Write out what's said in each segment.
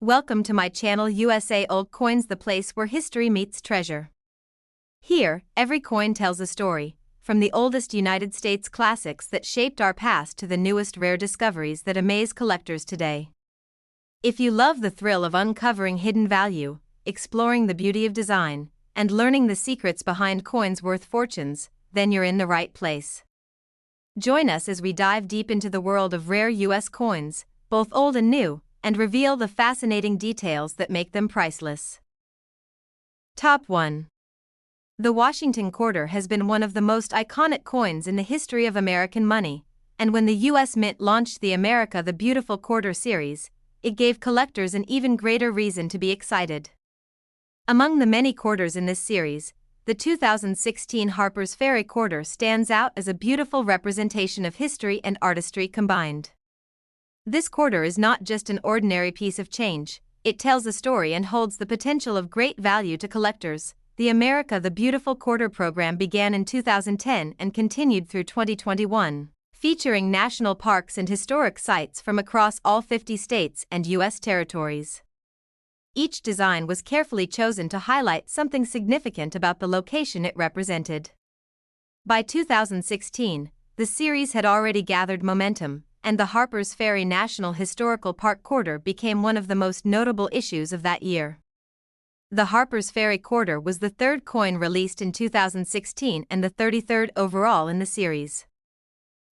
Welcome to my channel USA Old Coins, the place where history meets treasure. Here, every coin tells a story, from the oldest United States classics that shaped our past to the newest rare discoveries that amaze collectors today. If you love the thrill of uncovering hidden value, exploring the beauty of design, and learning the secrets behind coins worth fortunes, then you're in the right place. Join us as we dive deep into the world of rare U.S. coins, both old and new, and reveal the fascinating details that make them priceless. Top 1. The Washington quarter has been one of the most iconic coins in the history of American money, and when the U.S. Mint launched the America the Beautiful Quarter series, it gave collectors an even greater reason to be excited. Among the many quarters in this series, the 2016 Harper's Ferry quarter stands out as a beautiful representation of history and artistry combined. This quarter is not just an ordinary piece of change, it tells a story and holds the potential of great value to collectors. The America the Beautiful Quarter program began in 2010 and continued through 2021, featuring national parks and historic sites from across all 50 states and U.S. territories. Each design was carefully chosen to highlight something significant about the location it represented. By 2016, the series had already gathered momentum, and the Harper's Ferry National Historical Park quarter became one of the most notable issues of that year. The Harper's Ferry quarter was the third coin released in 2016 and the 33rd overall in the series.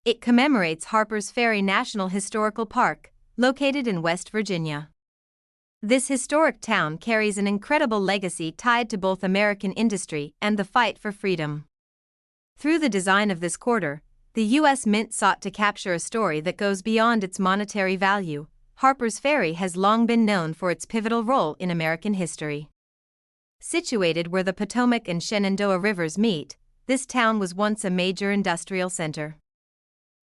It commemorates Harper's Ferry National Historical Park, located in West Virginia. This historic town carries an incredible legacy tied to both American industry and the fight for freedom. Through the design of this quarter, the U.S. Mint sought to capture a story that goes beyond its monetary value. Harper's Ferry has long been known for its pivotal role in American history. Situated where the Potomac and Shenandoah rivers meet, this town was once a major industrial center.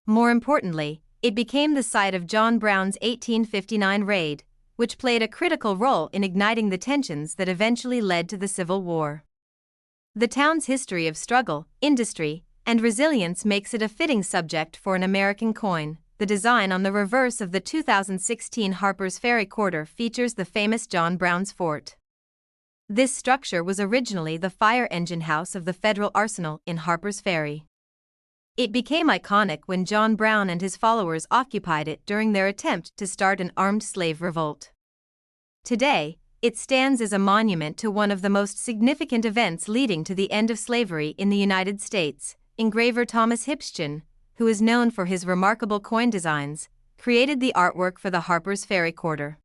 More importantly, it became the site of John Brown's 1859 raid, which played a critical role in igniting the tensions that eventually led to the Civil War. The town's history of struggle, industry, and resilience makes it a fitting subject for an American coin. The design on the reverse of the 2016 Harper's Ferry quarter features the famous John Brown's fort. This structure was originally the fire engine house of the Federal Arsenal in Harper's Ferry. It became iconic when John Brown and his followers occupied it during their attempt to start an armed slave revolt. Today, it stands as a monument to one of the most significant events leading to the end of slavery in the United States. Engraver Thomas Hipschen, who is known for his remarkable coin designs, created the artwork for the Harper's Ferry quarter.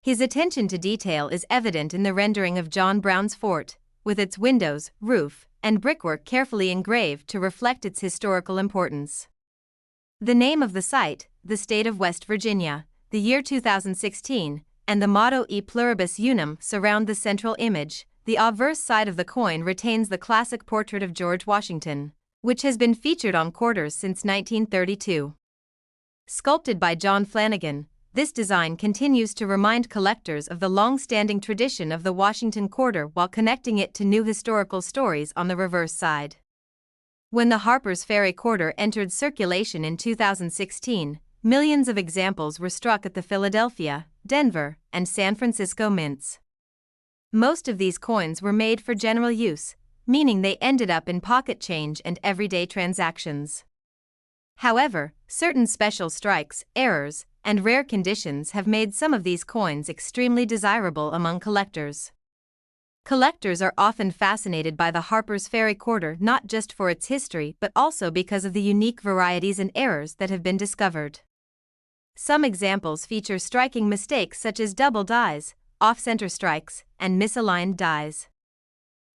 His attention to detail is evident in the rendering of John Brown's fort, with its windows, roof, and brickwork carefully engraved to reflect its historical importance. The name of the site, the state of West Virginia, the year 2016, and the motto E pluribus unum surround the central image. The obverse side of the coin retains the classic portrait of George Washington, which has been featured on quarters since 1932. Sculpted by John Flanagan, this design continues to remind collectors of the long-standing tradition of the Washington quarter while connecting it to new historical stories on the reverse side. When the Harper's Ferry quarter entered circulation in 2016, millions of examples were struck at the Philadelphia, Denver, and San Francisco mints. Most of these coins were made for general use, meaning they ended up in pocket change and everyday transactions. However, certain special strikes, errors, and rare conditions have made some of these coins extremely desirable among collectors. Collectors are often fascinated by the Harper's Ferry quarter not just for its history but also because of the unique varieties and errors that have been discovered. Some examples feature striking mistakes such as double dies, off-center strikes, and misaligned dies.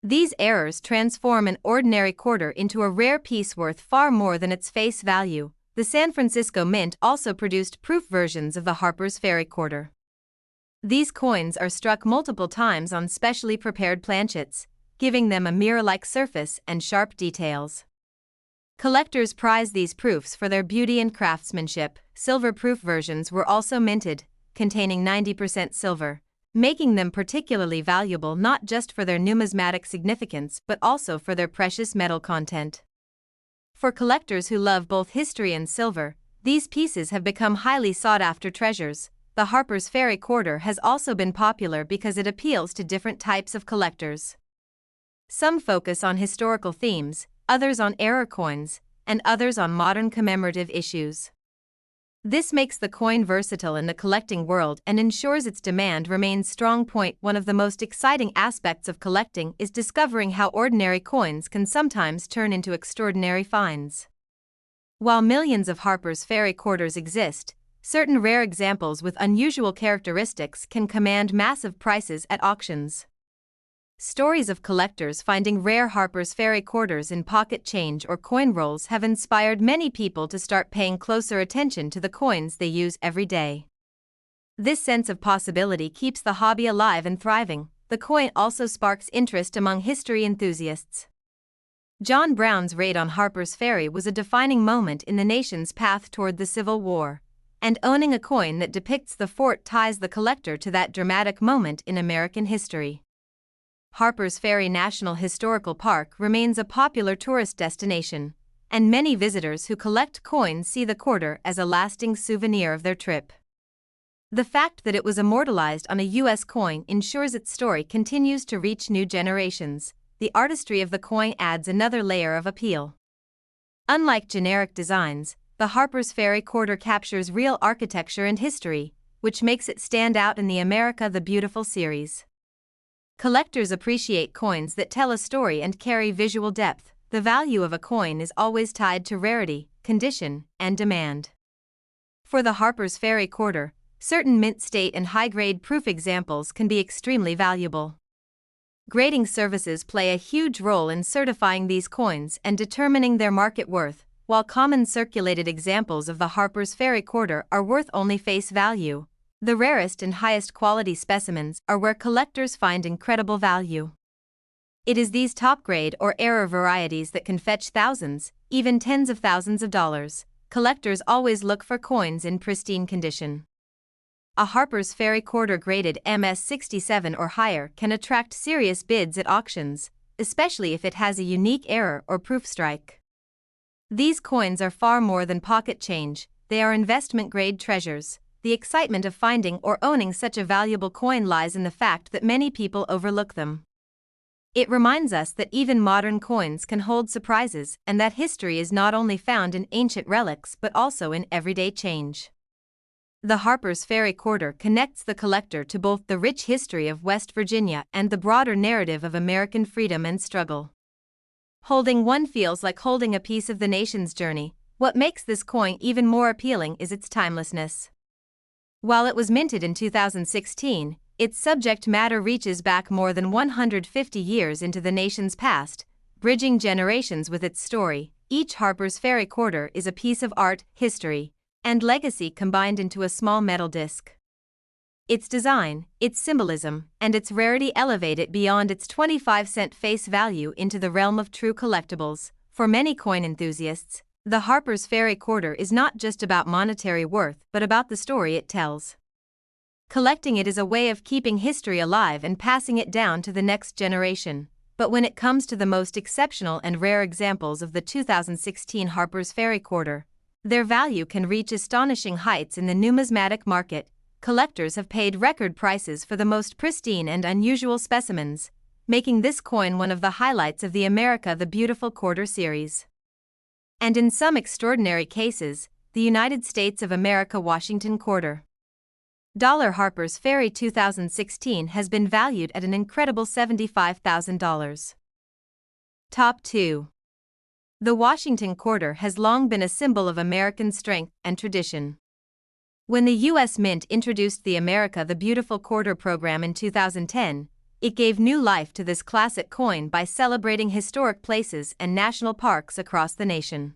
These errors transform an ordinary quarter into a rare piece worth far more than its face value. The San Francisco Mint also produced proof versions of the Harper's Ferry quarter. These coins are struck multiple times on specially prepared planchets, giving them a mirror-like surface and sharp details. Collectors prize these proofs for their beauty and craftsmanship. Silver-proof versions were also minted, containing 90% silver, making them particularly valuable not just for their numismatic significance but also for their precious metal content. For collectors who love both history and silver, these pieces have become highly sought-after treasures. the Harper's Ferry quarter has also been popular because it appeals to different types of collectors. Some focus on historical themes, others on error coins, and others on modern commemorative issues. This makes the coin versatile in the collecting world and ensures its demand remains strong. One of the most exciting aspects of collecting is discovering how ordinary coins can sometimes turn into extraordinary finds. While millions of Harper's Ferry quarters exist, certain rare examples with unusual characteristics can command massive prices at auctions. Stories of collectors finding rare Harper's Ferry quarters in pocket change or coin rolls have inspired many people to start paying closer attention to the coins they use every day. This sense of possibility keeps the hobby alive and thriving. The coin also sparks interest among history enthusiasts. John Brown's raid on Harper's Ferry was a defining moment in the nation's path toward the Civil War, and owning a coin that depicts the fort ties the collector to that dramatic moment in American history. Harper's Ferry National Historical Park remains a popular tourist destination, and many visitors who collect coins see the quarter as a lasting souvenir of their trip. The fact that it was immortalized on a U.S. coin ensures its story continues to reach new generations. The artistry of the coin adds another layer of appeal. Unlike generic designs, the Harper's Ferry quarter captures real architecture and history, which makes it stand out in the America the Beautiful series. Collectors appreciate coins that tell a story and carry visual depth. The value of a coin is always tied to rarity, condition, and demand. For the Harper's Ferry quarter, certain mint state and high-grade proof examples can be extremely valuable. Grading services play a huge role in certifying these coins and determining their market worth, while common circulated examples of the Harper's Ferry quarter are worth only face value. The rarest and highest quality specimens are where collectors find incredible value. It is these top-grade or error varieties that can fetch thousands, even tens of thousands of dollars. Collectors always look for coins in pristine condition. A Harper's Ferry quarter graded MS67 or higher can attract serious bids at auctions, especially if it has a unique error or proof strike. These coins are far more than pocket change, they are investment-grade treasures. The excitement of finding or owning such a valuable coin lies in the fact that many people overlook them. It reminds us that even modern coins can hold surprises and that history is not only found in ancient relics but also in everyday change. The Harper's Ferry quarter connects the collector to both the rich history of West Virginia and the broader narrative of American freedom and struggle. Holding one feels like holding a piece of the nation's journey. What makes this coin even more appealing is its timelessness. While it was minted in 2016, its subject matter reaches back more than 150 years into the nation's past, bridging generations with its story. Each Harper's Ferry quarter is a piece of art, history, and legacy combined into a small metal disc. Its design, its symbolism, and its rarity elevate it beyond its 25-cent face value into the realm of true collectibles. For many coin enthusiasts, the Harper's Ferry quarter is not just about monetary worth but about the story it tells. Collecting it is a way of keeping history alive and passing it down to the next generation. But when it comes to the most exceptional and rare examples of the 2016 Harper's Ferry quarter, their value can reach astonishing heights in the numismatic market. Collectors have paid record prices for the most pristine and unusual specimens, making this coin one of the highlights of the America the Beautiful quarter series. And in some extraordinary cases, the United States of America Washington quarter. Harper's Ferry 2016 has been valued at an incredible $75,000. Top 2. The Washington quarter has long been a symbol of American strength and tradition. When the U.S. Mint introduced the America the Beautiful quarter program in 2010, it gave new life to this classic coin by celebrating historic places and national parks across the nation.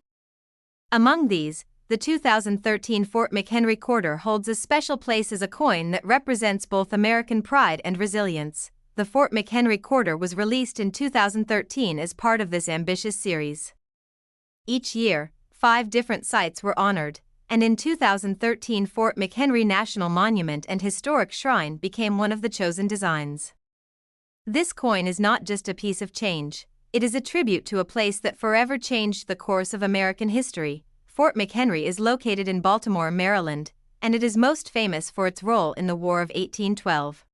Among these, the 2013 Fort McHenry quarter holds a special place as a coin that represents both American pride and resilience. The Fort McHenry quarter was released in 2013 as part of this ambitious series. Each year, 5 different sites were honored, and in 2013 Fort McHenry National Monument and Historic Shrine became one of the chosen designs. This coin is not just a piece of change, it is a tribute to a place that forever changed the course of American history. Fort McHenry is located in Baltimore, Maryland, and it is most famous for its role in the War of 1812.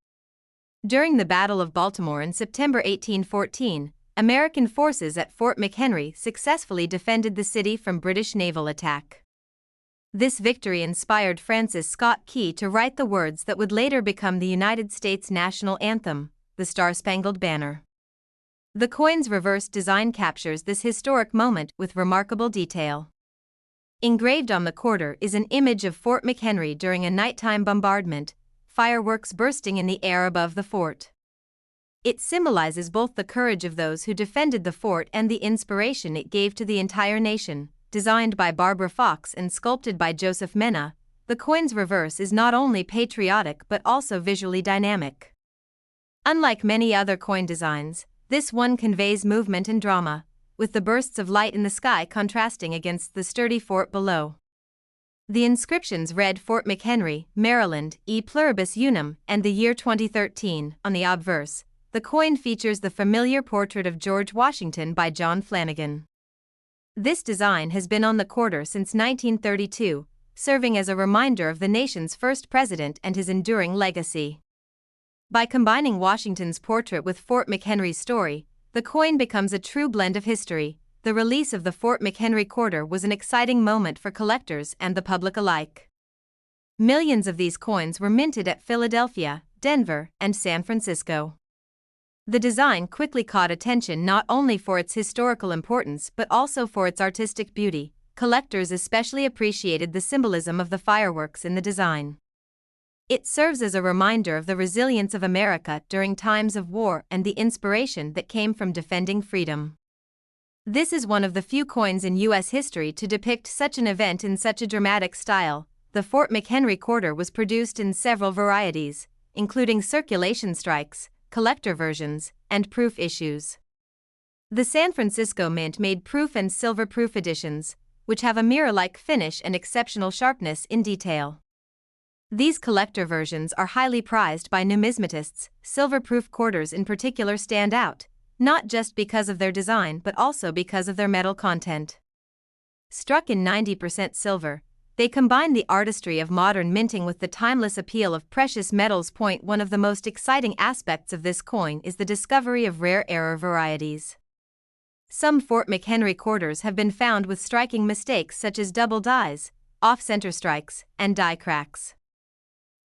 During the Battle of Baltimore in September 1814, American forces at Fort McHenry successfully defended the city from British naval attack. This victory inspired Francis Scott Key to write the words that would later become the United States national anthem, the Star-Spangled Banner. The coin's reverse design captures this historic moment with remarkable detail. Engraved on the quarter is an image of Fort McHenry during a nighttime bombardment, fireworks bursting in the air above the fort. It symbolizes both the courage of those who defended the fort and the inspiration it gave to the entire nation. Designed by Barbara Fox and sculpted by Joseph Mena, the coin's reverse is not only patriotic but also visually dynamic. Unlike many other coin designs, this one conveys movement and drama, with the bursts of light in the sky contrasting against the sturdy fort below. The inscriptions read Fort McHenry, Maryland, e pluribus unum, and the year 2013 on the obverse. The coin features the familiar portrait of George Washington by John Flanagan. This design has been on the quarter since 1932, serving as a reminder of the nation's first president and his enduring legacy. By combining Washington's portrait with Fort McHenry's story, the coin becomes a true blend of history. The release of the Fort McHenry quarter was an exciting moment for collectors and the public alike. Millions of these coins were minted at Philadelphia, Denver, and San Francisco. The design quickly caught attention not only for its historical importance but also for its artistic beauty. Collectors especially appreciated the symbolism of the fireworks in the design. It serves as a reminder of the resilience of America during times of war and the inspiration that came from defending freedom. This is one of the few coins in U.S. history to depict such an event in such a dramatic style. The Fort McHenry quarter was produced in several varieties, including circulation strikes, collector versions, and proof issues. The San Francisco Mint made proof and silver proof editions, which have a mirror-like finish and exceptional sharpness in detail. These collector versions are highly prized by numismatists. Silver proof quarters in particular stand out, not just because of their design but also because of their metal content. Struck in 90% silver, they combine the artistry of modern minting with the timeless appeal of precious metals. One of the most exciting aspects of this coin is the discovery of rare error varieties. Some Fort McHenry quarters have been found with striking mistakes such as double dies, off-center strikes, and die cracks.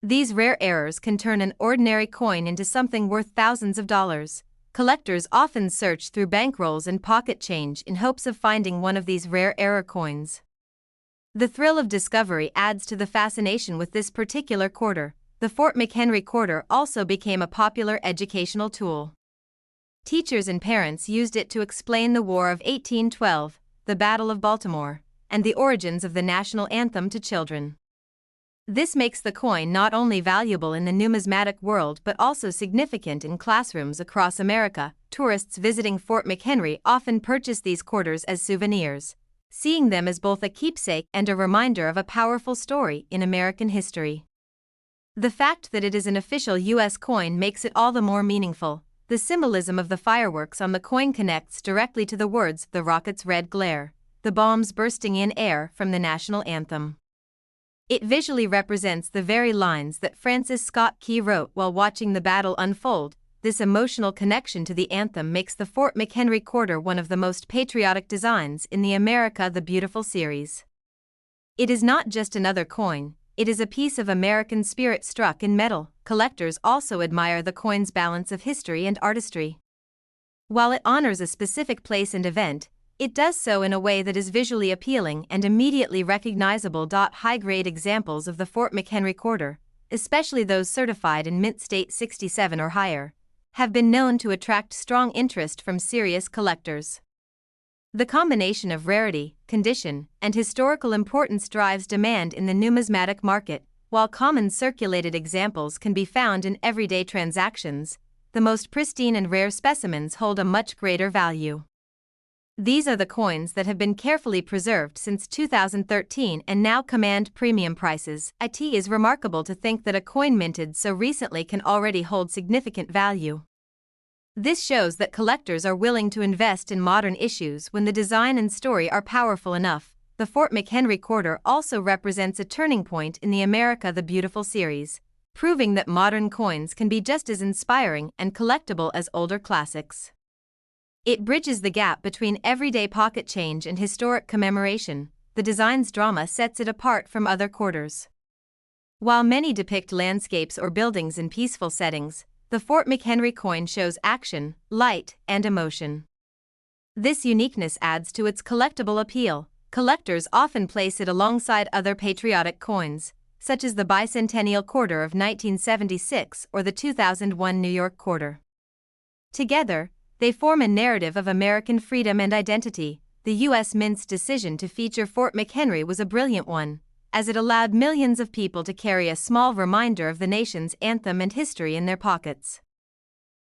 These rare errors can turn an ordinary coin into something worth thousands of dollars. Collectors often search through bankrolls and pocket change in hopes of finding one of these rare error coins. The thrill of discovery adds to the fascination with this particular quarter. The Fort McHenry quarter also became a popular educational tool. Teachers and parents used it to explain the War of 1812, the Battle of Baltimore, and the origins of the national anthem to children. This makes the coin not only valuable in the numismatic world but also significant in classrooms across America. Tourists visiting Fort McHenry often purchase these quarters as souvenirs, seeing them as both a keepsake and a reminder of a powerful story in American history. The fact that it is an official U.S. coin makes it all the more meaningful. The symbolism of the fireworks on the coin connects directly to the words "the rocket's red glare," the bombs bursting in air from the national anthem. It visually represents the very lines that Francis Scott Key wrote while watching the battle unfold. This emotional connection to the anthem makes the Fort McHenry quarter one of the most patriotic designs in the America the Beautiful series. It is not just another coin, it is a piece of American spirit struck in metal. Collectors also admire the coin's balance of history and artistry. While it honors a specific place and event, it does so in a way that is visually appealing and immediately recognizable. High-grade examples of the Fort McHenry quarter, especially those certified in mint state 67 or higher, have been known to attract strong interest from serious collectors. The combination of rarity, condition, and historical importance drives demand in the numismatic market. While common circulated examples can be found in everyday transactions, the most pristine and rare specimens hold a much greater value. These are the coins that have been carefully preserved since 2013 and now command premium prices. It is remarkable to think that a coin minted so recently can already hold significant value. This shows that collectors are willing to invest in modern issues when the design and story are powerful enough. the Fort McHenry quarter also represents a turning point in the America the Beautiful series, proving that modern coins can be just as inspiring and collectible as older classics. It bridges the gap between everyday pocket change and historic commemoration. The design's drama sets it apart from other quarters. While many depict landscapes or buildings in peaceful settings, the Fort McHenry coin shows action, light, and emotion. This uniqueness adds to its collectible appeal. Collectors often place it alongside other patriotic coins, such as the bicentennial quarter of 1976 or the 2001 New York quarter. Together, they form a narrative of American freedom and identity. The U.S. Mint's decision to feature Fort McHenry was a brilliant one, as it allowed millions of people to carry a small reminder of the nation's anthem and history in their pockets.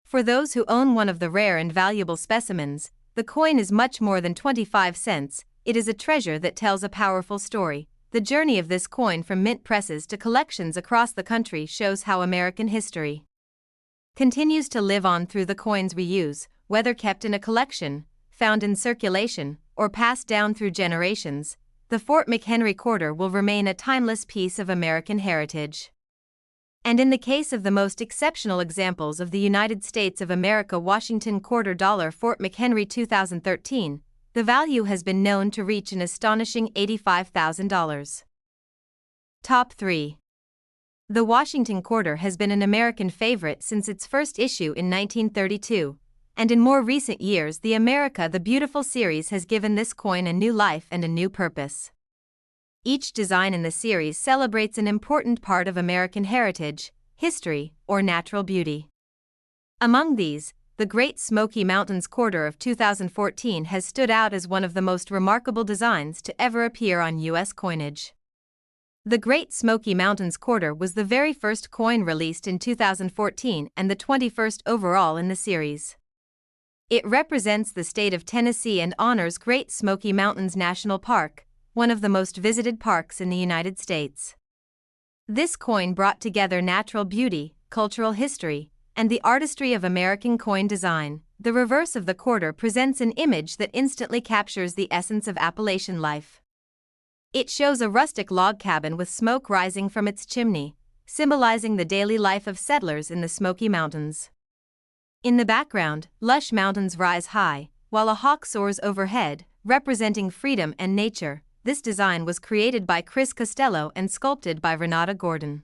For those who own one of the rare and valuable specimens, the coin is much more than 25 cents. It is a treasure that tells a powerful story. The journey of this coin from mint presses to collections across the country shows how American history continues to live on through the coins we use, whether kept in a collection, found in circulation, or passed down through generations. The Fort McHenry quarter will remain a timeless piece of American heritage. And in the case of the most exceptional examples of the United States of America Washington quarter dollar Fort McHenry 2013, the value has been known to reach an astonishing $85,000. Top 3. The Washington quarter has been an American favorite since its first issue in 1932, and in more recent years the America the Beautiful series has given this coin a new life and a new purpose. Each design in the series celebrates an important part of American heritage, history, or natural beauty. Among these, the Great Smoky Mountains quarter of 2014 has stood out as one of the most remarkable designs to ever appear on U.S. coinage. The Great Smoky Mountains quarter was the very first coin released in 2014 and the 21st overall in the series. It represents the state of Tennessee and honors Great Smoky Mountains National Park, one of the most visited parks in the United States. This coin brought together natural beauty, cultural history, and the artistry of American coin design. The reverse of the quarter presents an image that instantly captures the essence of Appalachian life. It shows a rustic log cabin with smoke rising from its chimney, symbolizing the daily life of settlers in the Smoky Mountains. In the background, lush mountains rise high, while a hawk soars overhead, representing freedom and nature. This design was created by Chris Costello and sculpted by Renata Gordon.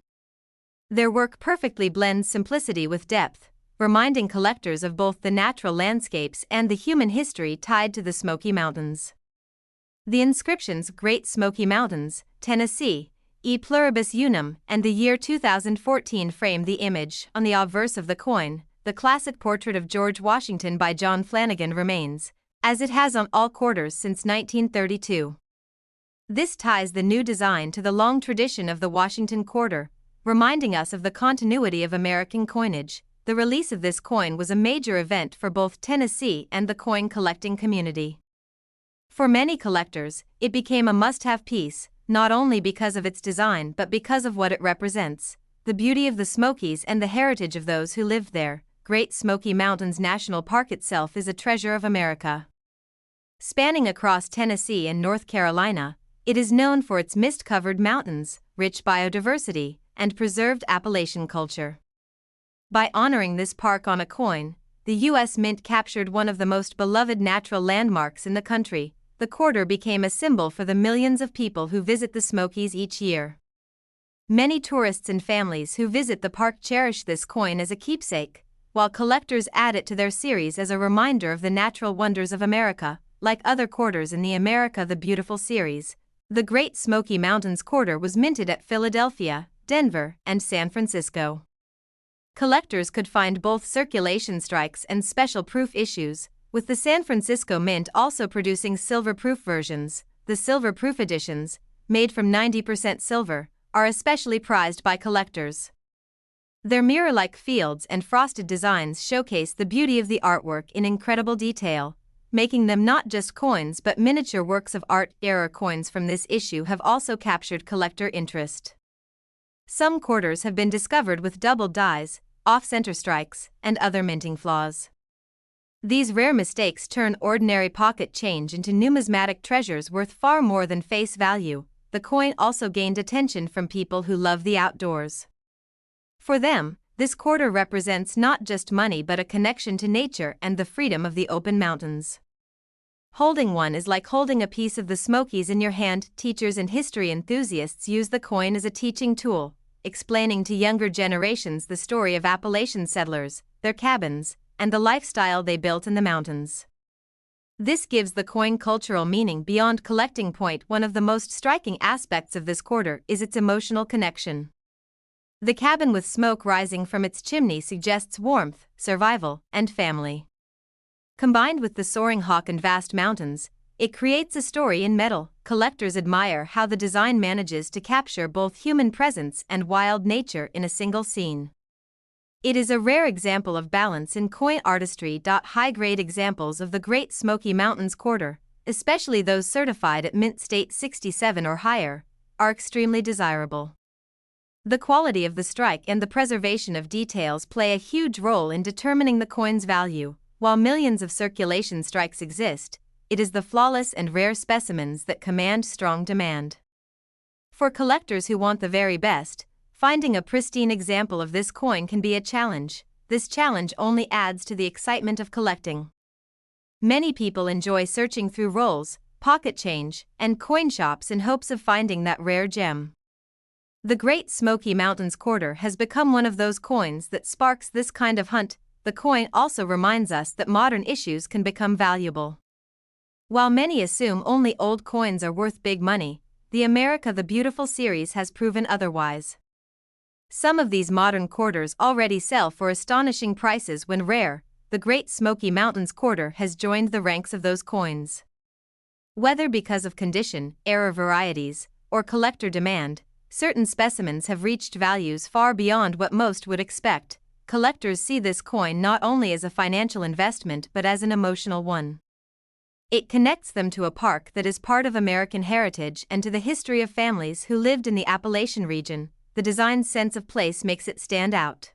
Their work perfectly blends simplicity with depth, reminding collectors of both the natural landscapes and the human history tied to the Smoky Mountains. The inscriptions Great Smoky Mountains, Tennessee, E Pluribus Unum, and the year 2014 frame the image. On the obverse of the coin, the classic portrait of George Washington by John Flanagan remains, as it has on all quarters since 1932. This ties the new design to the long tradition of the Washington quarter, reminding us of the continuity of American coinage. The release of this coin was a major event for both Tennessee and the coin collecting community. For many collectors, it became a must-have piece, not only because of its design but because of what it represents: the beauty of the Smokies and the heritage of those who lived there. Great Smoky Mountains National Park itself is a treasure of America. Spanning across Tennessee and North Carolina, it is known for its mist-covered mountains, rich biodiversity, and preserved Appalachian culture. By honoring this park on a coin, the U.S. Mint captured one of the most beloved natural landmarks in the country. The quarter became a symbol for the millions of people who visit the Smokies each year. Many tourists and families who visit the park cherish this coin as a keepsake, while collectors add it to their series as a reminder of the natural wonders of America. Like other quarters in the America the Beautiful series, the Great Smoky Mountains quarter was minted at Philadelphia, Denver, and San Francisco. Collectors could find both circulation strikes and special proof issues, with the San Francisco Mint also producing silver-proof versions. The silver-proof editions, made from 90% silver, are especially prized by collectors. Their mirror-like fields and frosted designs showcase the beauty of the artwork in incredible detail, making them not just coins but miniature works of art. Error coins from this issue have also captured collector interest. Some quarters have been discovered with doubled dies, off-center strikes, and other minting flaws. These rare mistakes turn ordinary pocket change into numismatic treasures worth far more than face value. The coin also gained attention from people who love the outdoors. For them, this quarter represents not just money but a connection to nature and the freedom of the open mountains. Holding one is like holding a piece of the Smokies in your hand. Teachers and history enthusiasts use the coin as a teaching tool, explaining to younger generations the story of Appalachian settlers, their cabins, and the lifestyle they built in the mountains. This gives the coin cultural meaning beyond collecting point. One of the most striking aspects of this quarter is its emotional connection. The cabin with smoke rising from its chimney suggests warmth, survival, and family. Combined with the soaring hawk and vast mountains, it creates a story in metal. Collectors admire how the design manages to capture both human presence and wild nature in a single scene. It is a rare example of balance in coin artistry. High-grade examples of the Great Smoky Mountains quarter, especially those certified at Mint State 67 or higher, are extremely desirable. The quality of the strike and the preservation of details play a huge role in determining the coin's value. While millions of circulation strikes exist, it is the flawless and rare specimens that command strong demand. For collectors who want the very best, finding a pristine example of this coin can be a challenge. This challenge only adds to the excitement of collecting. Many people enjoy searching through rolls, pocket change, and coin shops in hopes of finding that rare gem. The Great Smoky Mountains quarter has become one of those coins that sparks this kind of hunt. The coin also reminds us that modern issues can become valuable. While many assume only old coins are worth big money, the America the Beautiful series has proven otherwise. Some of these modern quarters already sell for astonishing prices when rare. The Great Smoky Mountains quarter has joined the ranks of those coins. Whether because of condition, rare varieties, or collector demand, certain specimens have reached values far beyond what most would expect. Collectors see this coin not only as a financial investment but as an emotional one. It connects them to a park that is part of American heritage and to the history of families who lived in the Appalachian region. The design's sense of place makes it stand out.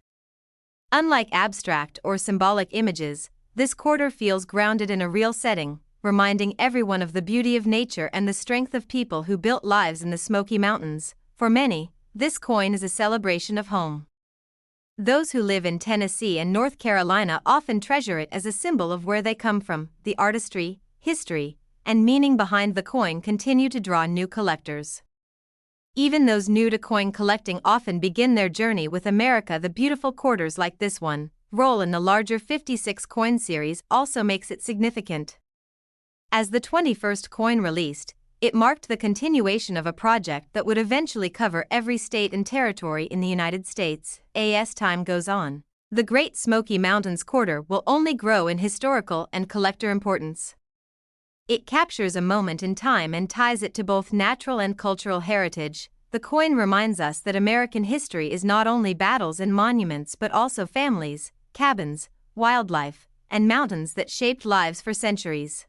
Unlike abstract or symbolic images, this quarter feels grounded in a real setting, reminding everyone of the beauty of nature and the strength of people who built lives in the Smoky Mountains. For many, this coin is a celebration of home. Those who live in Tennessee and North Carolina often treasure it as a symbol of where they come from. The artistry, history, and meaning behind the coin continue to draw new collectors. Even those new to coin collecting often begin their journey with America the Beautiful quarters like this one. Role in the larger 56 coin series also makes it significant. As the 21st coin released, it marked the continuation of a project that would eventually cover every state and territory in the United States. As time goes on, the Great Smoky Mountains quarter will only grow in historical and collector importance. It captures a moment in time and ties it to both natural and cultural heritage. The coin reminds us that American history is not only battles and monuments but also families, cabins, wildlife, and mountains that shaped lives for centuries.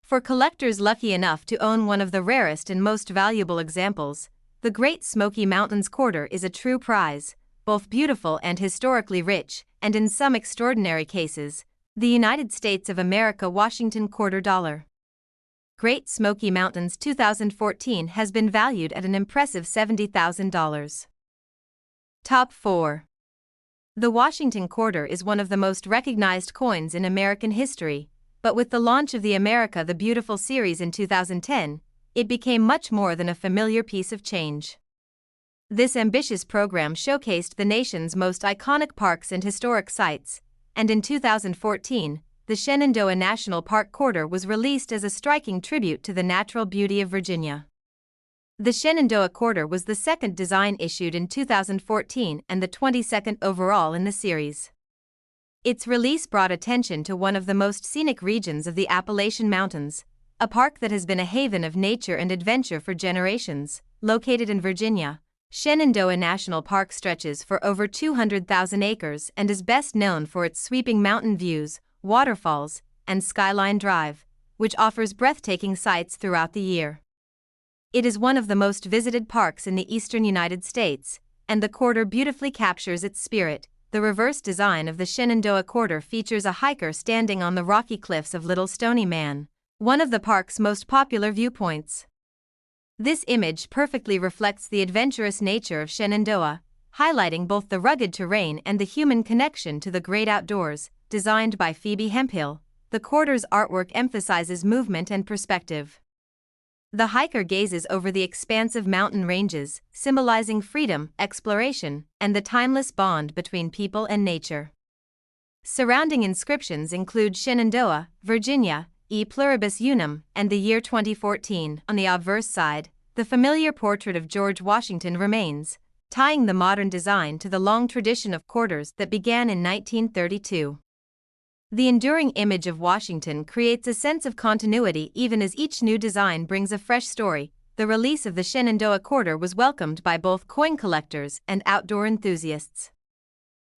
For collectors lucky enough to own one of the rarest and most valuable examples, the Great Smoky Mountains quarter is a true prize, both beautiful and historically rich, and in some extraordinary cases, the United States of America Washington quarter dollar. Great Smoky Mountains 2014 has been valued at an impressive $70,000. Top 4. The Washington quarter is one of the most recognized coins in American history. But with the launch of the America the Beautiful series in 2010, it became much more than a familiar piece of change. This ambitious program showcased the nation's most iconic parks and historic sites, and in 2014, the Shenandoah National Park quarter was released as a striking tribute to the natural beauty of Virginia. The Shenandoah quarter was the second design issued in 2014 and the 22nd overall in the series. Its release brought attention to one of the most scenic regions of the Appalachian Mountains, a park that has been a haven of nature and adventure for generations. Located in Virginia, Shenandoah National Park stretches for over 200,000 acres and is best known for its sweeping mountain views, waterfalls, and Skyline Drive, which offers breathtaking sights throughout the year. It is one of the most visited parks in the eastern United States, and the quarter beautifully captures its spirit. the reverse design of the Shenandoah quarter features a hiker standing on the rocky cliffs of Little Stony Man, one of the park's most popular viewpoints. This image perfectly reflects the adventurous nature of Shenandoah, highlighting both the rugged terrain and the human connection to the great outdoors. Designed by Phoebe Hemphill, the quarter's artwork emphasizes movement and perspective. The hiker gazes over the expansive mountain ranges, symbolizing freedom, exploration, and the timeless bond between people and nature. Surrounding inscriptions include Shenandoah, Virginia, E pluribus unum, and the year 2014. On the obverse side, the familiar portrait of George Washington remains, tying the modern design to the long tradition of quarters that began in 1932. The enduring image of Washington creates a sense of continuity even as each new design brings a fresh story. The release of the Shenandoah quarter was welcomed by both coin collectors and outdoor enthusiasts.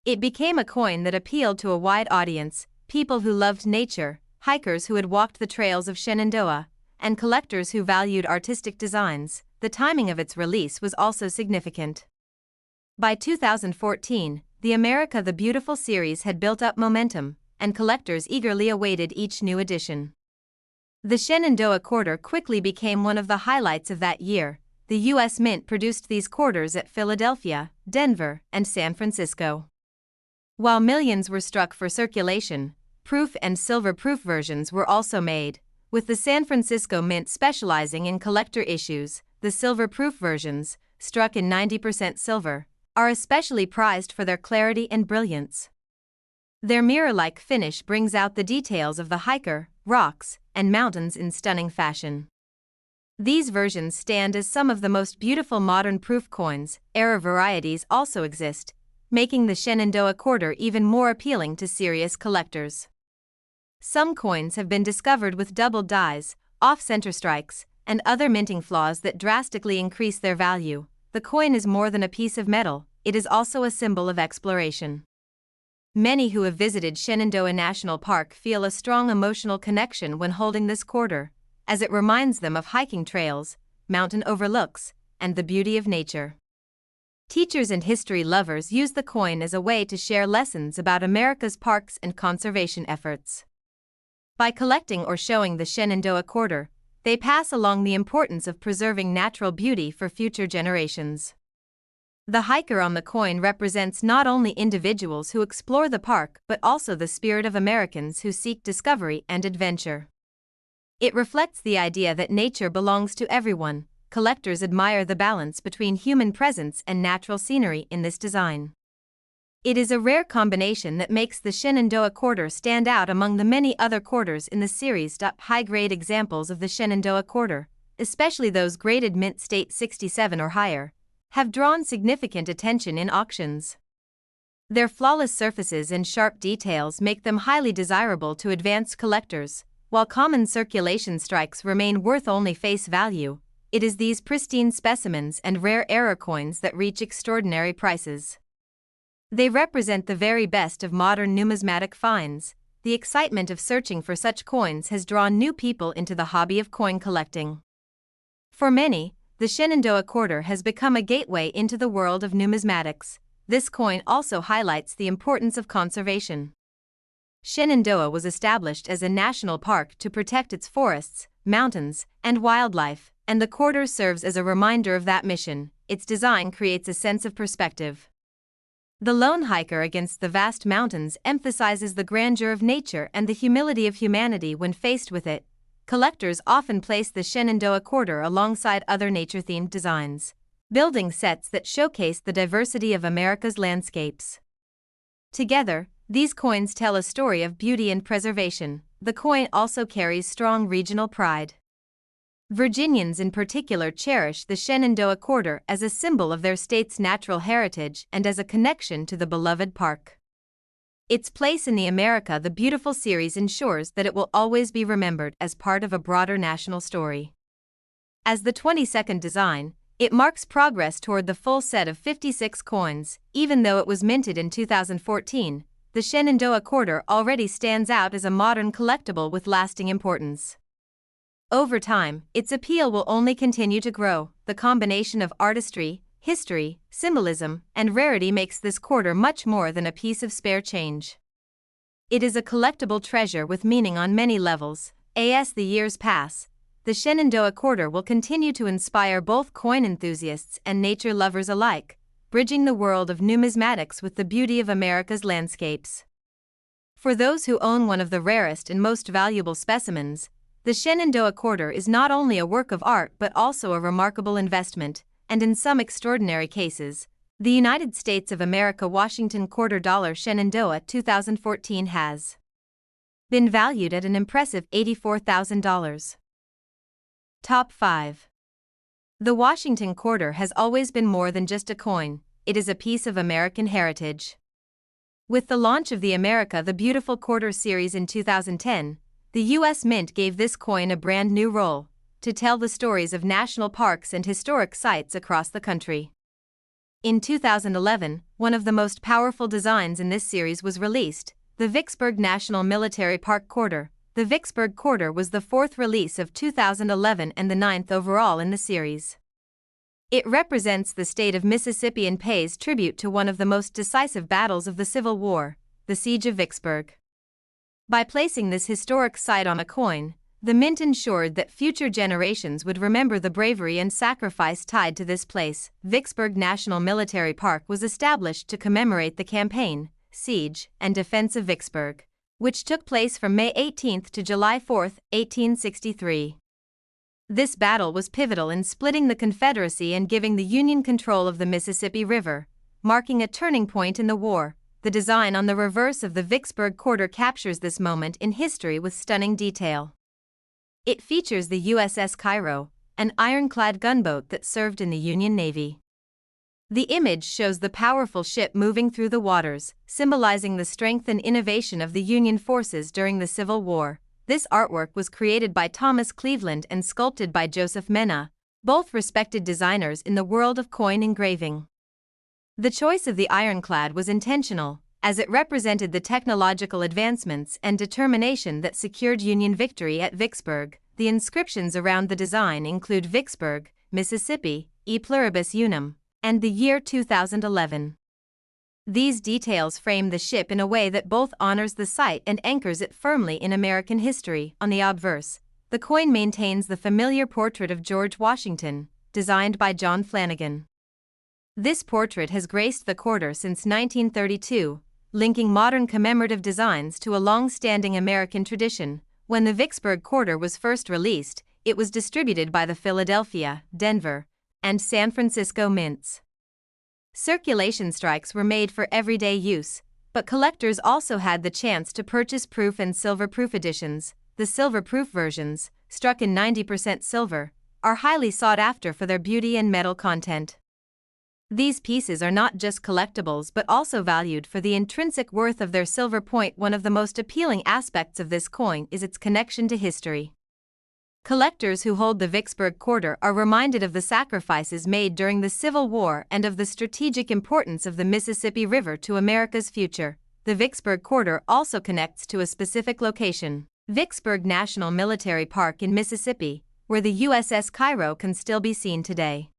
It became a coin that appealed to a wide audience, people who loved nature, hikers who had walked the trails of Shenandoah, and collectors who valued artistic designs. The timing of its release was also significant. By 2014, the America the Beautiful series had built up momentum, and collectors eagerly awaited each new edition. The Shenandoah quarter quickly became one of the highlights of that year. The U.S. Mint produced these quarters at Philadelphia, Denver, and San Francisco. While millions were struck for circulation, proof and silver-proof versions were also made, with the San Francisco Mint specializing in collector issues. The silver-proof versions, struck in 90% silver, are especially prized for their clarity and brilliance. Their mirror-like finish brings out the details of the hiker, rocks, and mountains in stunning fashion. These versions stand as some of the most beautiful modern proof coins. Error varieties also exist, making the Shenandoah quarter even more appealing to serious collectors. Some coins have been discovered with doubled dies, off-center strikes, and other minting flaws that drastically increase their value. The coin is more than a piece of metal, it is also a symbol of exploration. Many who have visited Shenandoah National Park feel a strong emotional connection when holding this quarter, as it reminds them of hiking trails, mountain overlooks, and the beauty of nature. Teachers and history lovers use the coin as a way to share lessons about America's parks and conservation efforts. By collecting or showing the Shenandoah quarter, they pass along the importance of preserving natural beauty for future generations. The hiker on the coin represents not only individuals who explore the park but also the spirit of Americans who seek discovery and adventure. It reflects the idea that nature belongs to everyone. Collectors admire the balance between human presence and natural scenery in this design. It is a rare combination that makes the Shenandoah quarter stand out among the many other quarters in the series. High-grade examples of the Shenandoah quarter, especially those graded mint state 67 or higher, have drawn significant attention in auctions. Their flawless surfaces and sharp details make them highly desirable to advanced collectors. While common circulation strikes remain worth only face value, it is these pristine specimens and rare error coins that reach extraordinary prices. They represent the very best of modern numismatic finds. The excitement of searching for such coins has drawn new people into the hobby of coin collecting. For many, the Shenandoah quarter has become a gateway into the world of numismatics. This coin also highlights the importance of conservation. Shenandoah was established as a national park to protect its forests, mountains, and wildlife, and the quarter serves as a reminder of that mission. Its design creates a sense of perspective. The lone hiker against the vast mountains emphasizes the grandeur of nature and the humility of humanity when faced with it. Collectors often place the Shenandoah quarter alongside other nature-themed designs, building sets that showcase the diversity of America's landscapes. Together, these coins tell a story of beauty and preservation. The coin also carries strong regional pride. Virginians in particular cherish the Shenandoah quarter as a symbol of their state's natural heritage and as a connection to the beloved park. Its place in the America the Beautiful series ensures that it will always be remembered as part of a broader national story. As the 22nd design, it marks progress toward the full set of 56 coins. Even though it was minted in 2014, the Shenandoah quarter already stands out as a modern collectible with lasting importance. Over time, its appeal will only continue to grow. The combination of artistry, history, symbolism, and rarity makes this quarter much more than a piece of spare change. It is a collectible treasure with meaning on many levels. As the years pass, the Shenandoah quarter will continue to inspire both coin enthusiasts and nature lovers alike, bridging the world of numismatics with the beauty of America's landscapes. For those who own one of the rarest and most valuable specimens, the Shenandoah quarter is not only a work of art but also a remarkable investment, and in some extraordinary cases, the United States of America Washington quarter dollar Shenandoah 2014 has been valued at an impressive $84,000. Top 5. The Washington quarter has always been more than just a coin, it is a piece of American heritage. With the launch of the America the Beautiful Quarter series in 2010, the U.S. Mint gave this coin a brand new role, to tell the stories of national parks and historic sites across the country. In 2011, one of the most powerful designs in this series was released, the Vicksburg National Military Park Quarter. The Vicksburg Quarter was the fourth release of 2011 and the ninth overall in the series. It represents the state of Mississippi and pays tribute to one of the most decisive battles of the Civil War, the Siege of Vicksburg. By placing this historic site on a coin, the Mint ensured that future generations would remember the bravery and sacrifice tied to this place. Vicksburg National Military Park was established to commemorate the campaign, siege, and defense of Vicksburg, which took place from May 18 to July 4, 1863. This battle was pivotal in splitting the Confederacy and giving the Union control of the Mississippi River, marking a turning point in the war. The design on the reverse of the Vicksburg quarter captures this moment in history with stunning detail. It features the USS Cairo, an ironclad gunboat that served in the Union Navy. The image shows the powerful ship moving through the waters, symbolizing the strength and innovation of the Union forces during the Civil War. This artwork was created by Thomas Cleveland and sculpted by Joseph Mena, both respected designers in the world of coin engraving. The choice of the ironclad was intentional, as it represented the technological advancements and determination that secured Union victory at Vicksburg. The inscriptions around the design include Vicksburg, Mississippi, E Pluribus Unum, and the year 2011. These details frame the ship in a way that both honors the site and anchors it firmly in American history. On the obverse, the coin maintains the familiar portrait of George Washington, designed by John Flanagan. This portrait has graced the quarter since 1932, linking modern commemorative designs to a long-standing American tradition. When the Vicksburg quarter was first released, it was distributed by the Philadelphia, Denver, and San Francisco mints. Circulation strikes were made for everyday use, but collectors also had the chance to purchase proof and silver-proof editions. The silver-proof versions, struck in 90% silver, are highly sought after for their beauty and metal content. These pieces are not just collectibles but also valued for the intrinsic worth of their silver point. One of the most appealing aspects of this coin is its connection to history. Collectors who hold the Vicksburg quarter are reminded of the sacrifices made during the Civil War and of the strategic importance of the Mississippi River to America's future. The Vicksburg quarter also connects to a specific location, Vicksburg National Military Park in Mississippi, where the USS Cairo can still be seen today.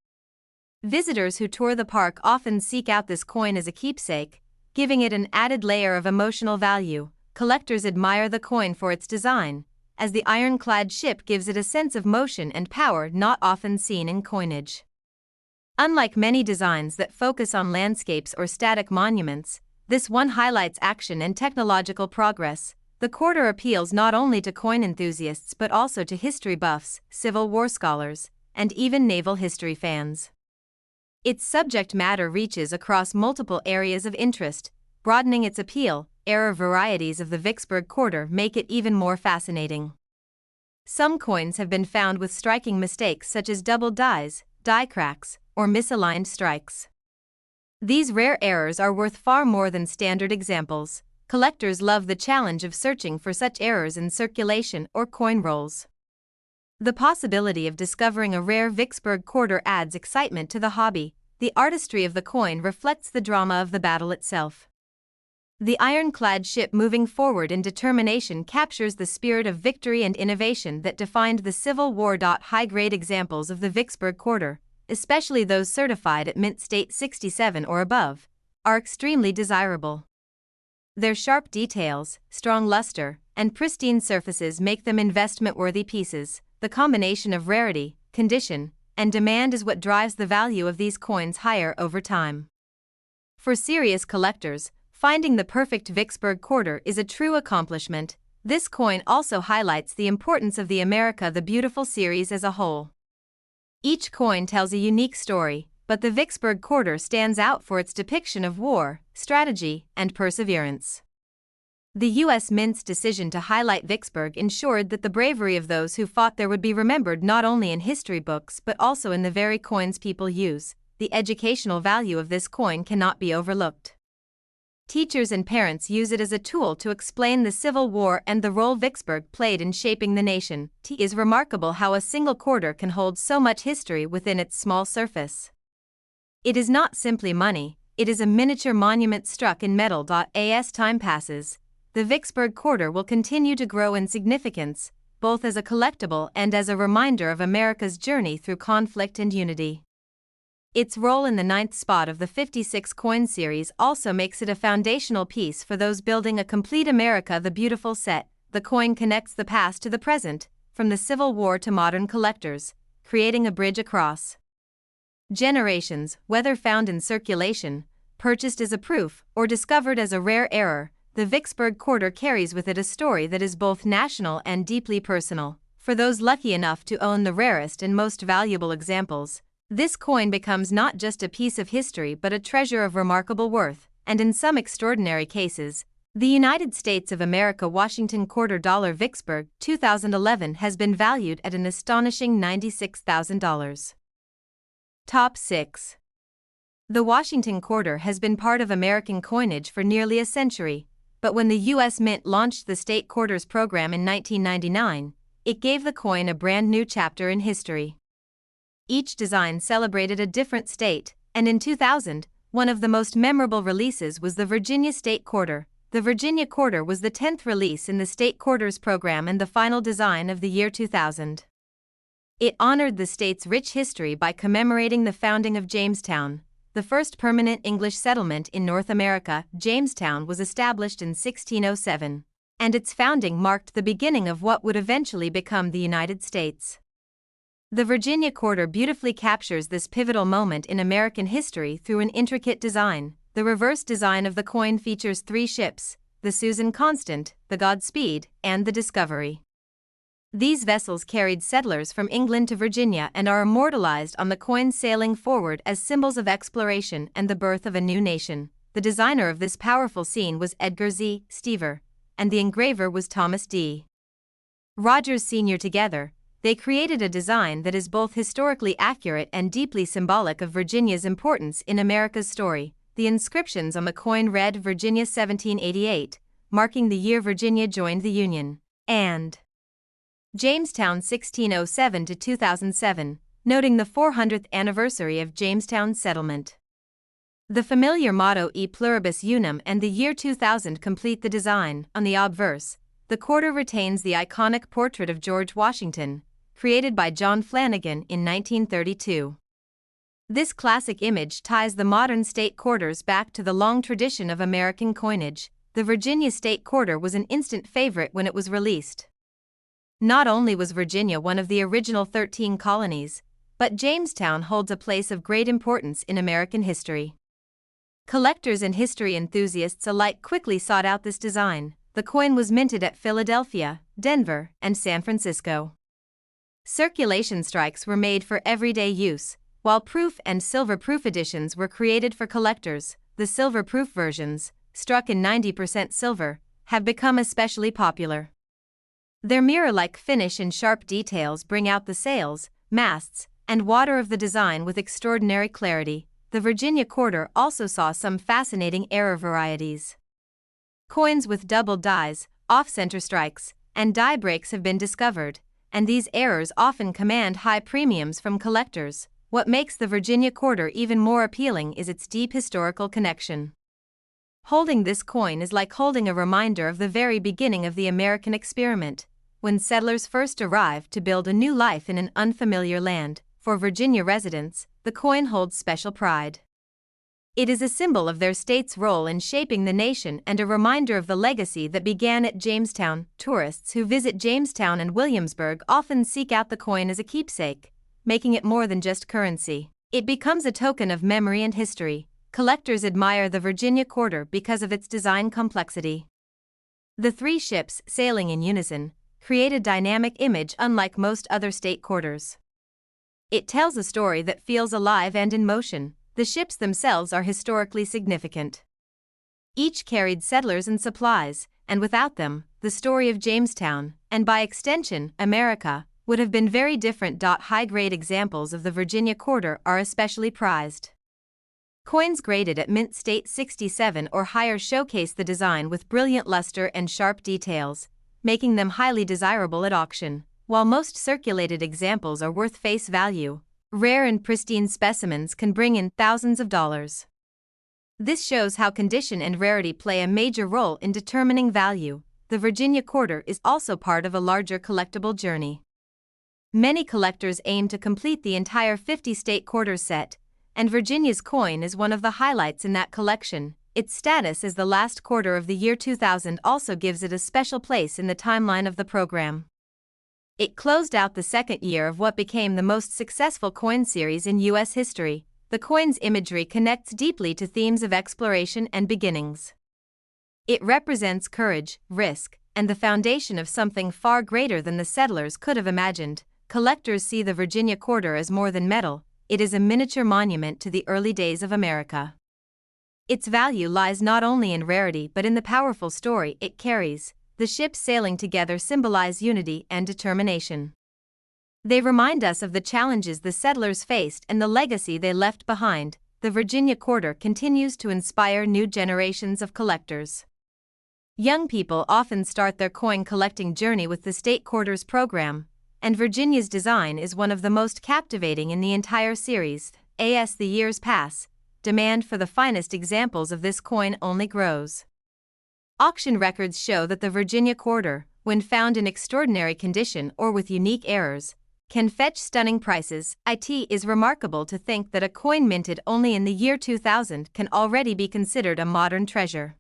Visitors who tour the park often seek out this coin as a keepsake, giving it an added layer of emotional value. Collectors admire the coin for its design, as the ironclad ship gives it a sense of motion and power not often seen in coinage. Unlike many designs that focus on landscapes or static monuments, this one highlights action and technological progress. The quarter appeals not only to coin enthusiasts but also to history buffs, Civil War scholars, and even naval history fans. Its subject matter reaches across multiple areas of interest, broadening its appeal. Rare varieties of the Vicksburg quarter make it even more fascinating. Some coins have been found with striking mistakes such as double dies, die cracks, or misaligned strikes. These rare errors are worth far more than standard examples. Collectors love the challenge of searching for such errors in circulation or coin rolls. The possibility of discovering a rare Vicksburg quarter adds excitement to the hobby. The artistry of the coin reflects the drama of the battle itself. The ironclad ship moving forward in determination captures the spirit of victory and innovation that defined the Civil War. High-grade examples of the Vicksburg quarter, especially those certified at Mint State 67 or above, are extremely desirable. Their sharp details, strong luster, and pristine surfaces make them investment-worthy pieces. The combination of rarity, condition, and demand is what drives the value of these coins higher over time. For serious collectors, finding the perfect Vicksburg quarter is a true accomplishment. This coin also highlights the importance of the America the Beautiful series as a whole. Each coin tells a unique story, but the Vicksburg quarter stands out for its depiction of war, strategy, and perseverance. The U.S. Mint's decision to highlight Vicksburg ensured that the bravery of those who fought there would be remembered not only in history books but also in the very coins people use. The educational value of this coin cannot be overlooked. Teachers and parents use it as a tool to explain the Civil War and the role Vicksburg played in shaping the nation. It is remarkable how a single quarter can hold so much history within its small surface. It is not simply money, it is a miniature monument struck in metal. As time passes, the Vicksburg quarter will continue to grow in significance, both as a collectible and as a reminder of America's journey through conflict and unity. Its role in the ninth spot of the 56 coin series also makes it a foundational piece for those building a complete America the Beautiful set. The coin connects the past to the present, from the Civil War to modern collectors, creating a bridge across generations. Whether found in circulation, purchased as a proof, or discovered as a rare error, the Vicksburg quarter carries with it a story that is both national and deeply personal. For those lucky enough to own the rarest and most valuable examples, this coin becomes not just a piece of history but a treasure of remarkable worth, and in some extraordinary cases, the United States of America Washington quarter dollar Vicksburg 2011 has been valued at an astonishing $96,000. Top 6. The Washington quarter has been part of American coinage for nearly a century, but when the U.S. Mint launched the State Quarters program in 1999, it gave the coin a brand new chapter in history. Each design celebrated a different state, and in 2000, one of the most memorable releases was the Virginia State Quarter. The Virginia quarter was the 10th release in the State Quarters program and the final design of the year 2000. It honored the state's rich history by commemorating the founding of Jamestown, the first permanent English settlement in North America. Jamestown was established in 1607, and its founding marked the beginning of what would eventually become the United States. The Virginia quarter beautifully captures this pivotal moment in American history through an intricate design. The reverse design of the coin features 3 ships, the Susan Constant, the Godspeed, and the Discovery. These vessels carried settlers from England to Virginia and are immortalized on the coin sailing forward as symbols of exploration and the birth of a new nation. The designer of this powerful scene was Edgar Z. Stever, and the engraver was Thomas D. Rogers Sr. Together, they created a design that is both historically accurate and deeply symbolic of Virginia's importance in America's story. The inscriptions on the coin read Virginia 1788, marking the year Virginia joined the Union, and Jamestown 1607 to 2007, noting the 400th anniversary of Jamestown's settlement. The familiar motto E Pluribus Unum and the year 2000 complete the design. On the obverse, the quarter retains the iconic portrait of George Washington, created by John Flanagan in 1932. This classic image ties the modern state quarters back to the long tradition of American coinage. The Virginia State Quarter was an instant favorite when it was released. Not only was Virginia one of the original 13 colonies, but Jamestown holds a place of great importance in American history. Collectors and history enthusiasts alike quickly sought out this design. The coin was minted at Philadelphia, Denver, and San Francisco. Circulation strikes were made for everyday use, while proof and silver-proof editions were created for collectors. The silver-proof versions, struck in 90% silver, have become especially popular. Their mirror-like finish and sharp details bring out the sails, masts, and water of the design with extraordinary clarity. The Virginia quarter also saw some fascinating error varieties. Coins with doubled dies, off-center strikes, and die breaks have been discovered, and these errors often command high premiums from collectors. What makes the Virginia quarter even more appealing is its deep historical connection. Holding this coin is like holding a reminder of the very beginning of the American experiment, when settlers first arrived to build a new life in an unfamiliar land. For Virginia residents, the coin holds special pride. It is a symbol of their state's role in shaping the nation and a reminder of the legacy that began at Jamestown. Tourists who visit Jamestown and Williamsburg often seek out the coin as a keepsake, making it more than just currency. It becomes a token of memory and history. Collectors admire the Virginia quarter because of its design complexity. The three ships sailing in unison create a dynamic image unlike most other state quarters. It tells a story that feels alive and in motion. The ships themselves are historically significant. Each carried settlers and supplies, and without them, the story of Jamestown, and by extension, America, would have been very different. High-grade examples of the Virginia quarter are especially prized. Coins graded at mint state 67 or higher showcase the design with brilliant luster and sharp details, making them highly desirable at auction, while most circulated examples are worth face value. Rare and pristine specimens can bring in thousands of dollars. This shows how condition and rarity play a major role in determining value. The Virginia quarter is also part of a larger collectible journey. Many collectors aim to complete the entire 50-state quarter set, and Virginia's coin is one of the highlights in that collection. Its status as the last quarter of the year 2000 also gives it a special place in the timeline of the program. It closed out the second year of what became the most successful coin series in U.S. history. The coin's imagery connects deeply to themes of exploration and beginnings. It represents courage, risk, and the foundation of something far greater than the settlers could have imagined. Collectors see the Virginia quarter as more than metal. It is a miniature monument to the early days of America. Its value lies not only in rarity but in the powerful story it carries. The ships sailing together symbolize unity and determination. They remind us of the challenges the settlers faced and the legacy they left behind. The Virginia quarter continues to inspire new generations of collectors. Young people often start their coin collecting journey with the state quarters program, and Virginia's design is one of the most captivating in the entire series. As the years pass, demand for the finest examples of this coin only grows. Auction records show that the Virginia quarter, when found in extraordinary condition or with unique errors, can fetch stunning prices. It is remarkable to think that a coin minted only in the year 2000 can already be considered a modern treasure.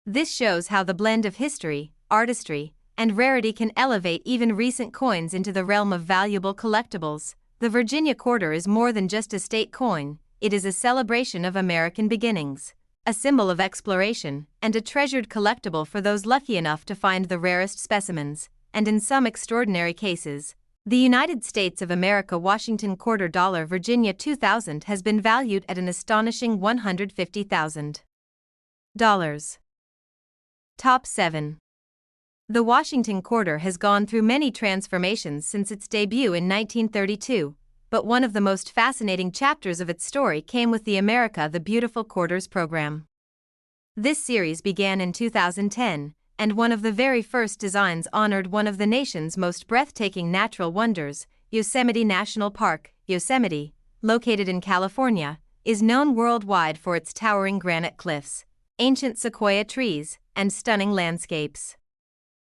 This shows how the blend of history, artistry, and rarity can elevate even recent coins into the realm of valuable collectibles. The Virginia quarter is more than just a state coin, it is a celebration of American beginnings, a symbol of exploration, and a treasured collectible for those lucky enough to find the rarest specimens, and in some extraordinary cases, the United States of America Washington quarter dollar Virginia 2000 has been valued at an astonishing $150,000. Top 7. The Washington quarter has gone through many transformations since its debut in 1932. But one of the most fascinating chapters of its story came with the America the Beautiful Quarters program. This series began in 2010, and one of the very first designs honored one of the nation's most breathtaking natural wonders. Yosemite National Park. Yosemite, located in California, is known worldwide for its towering granite cliffs, ancient sequoia trees, and stunning landscapes.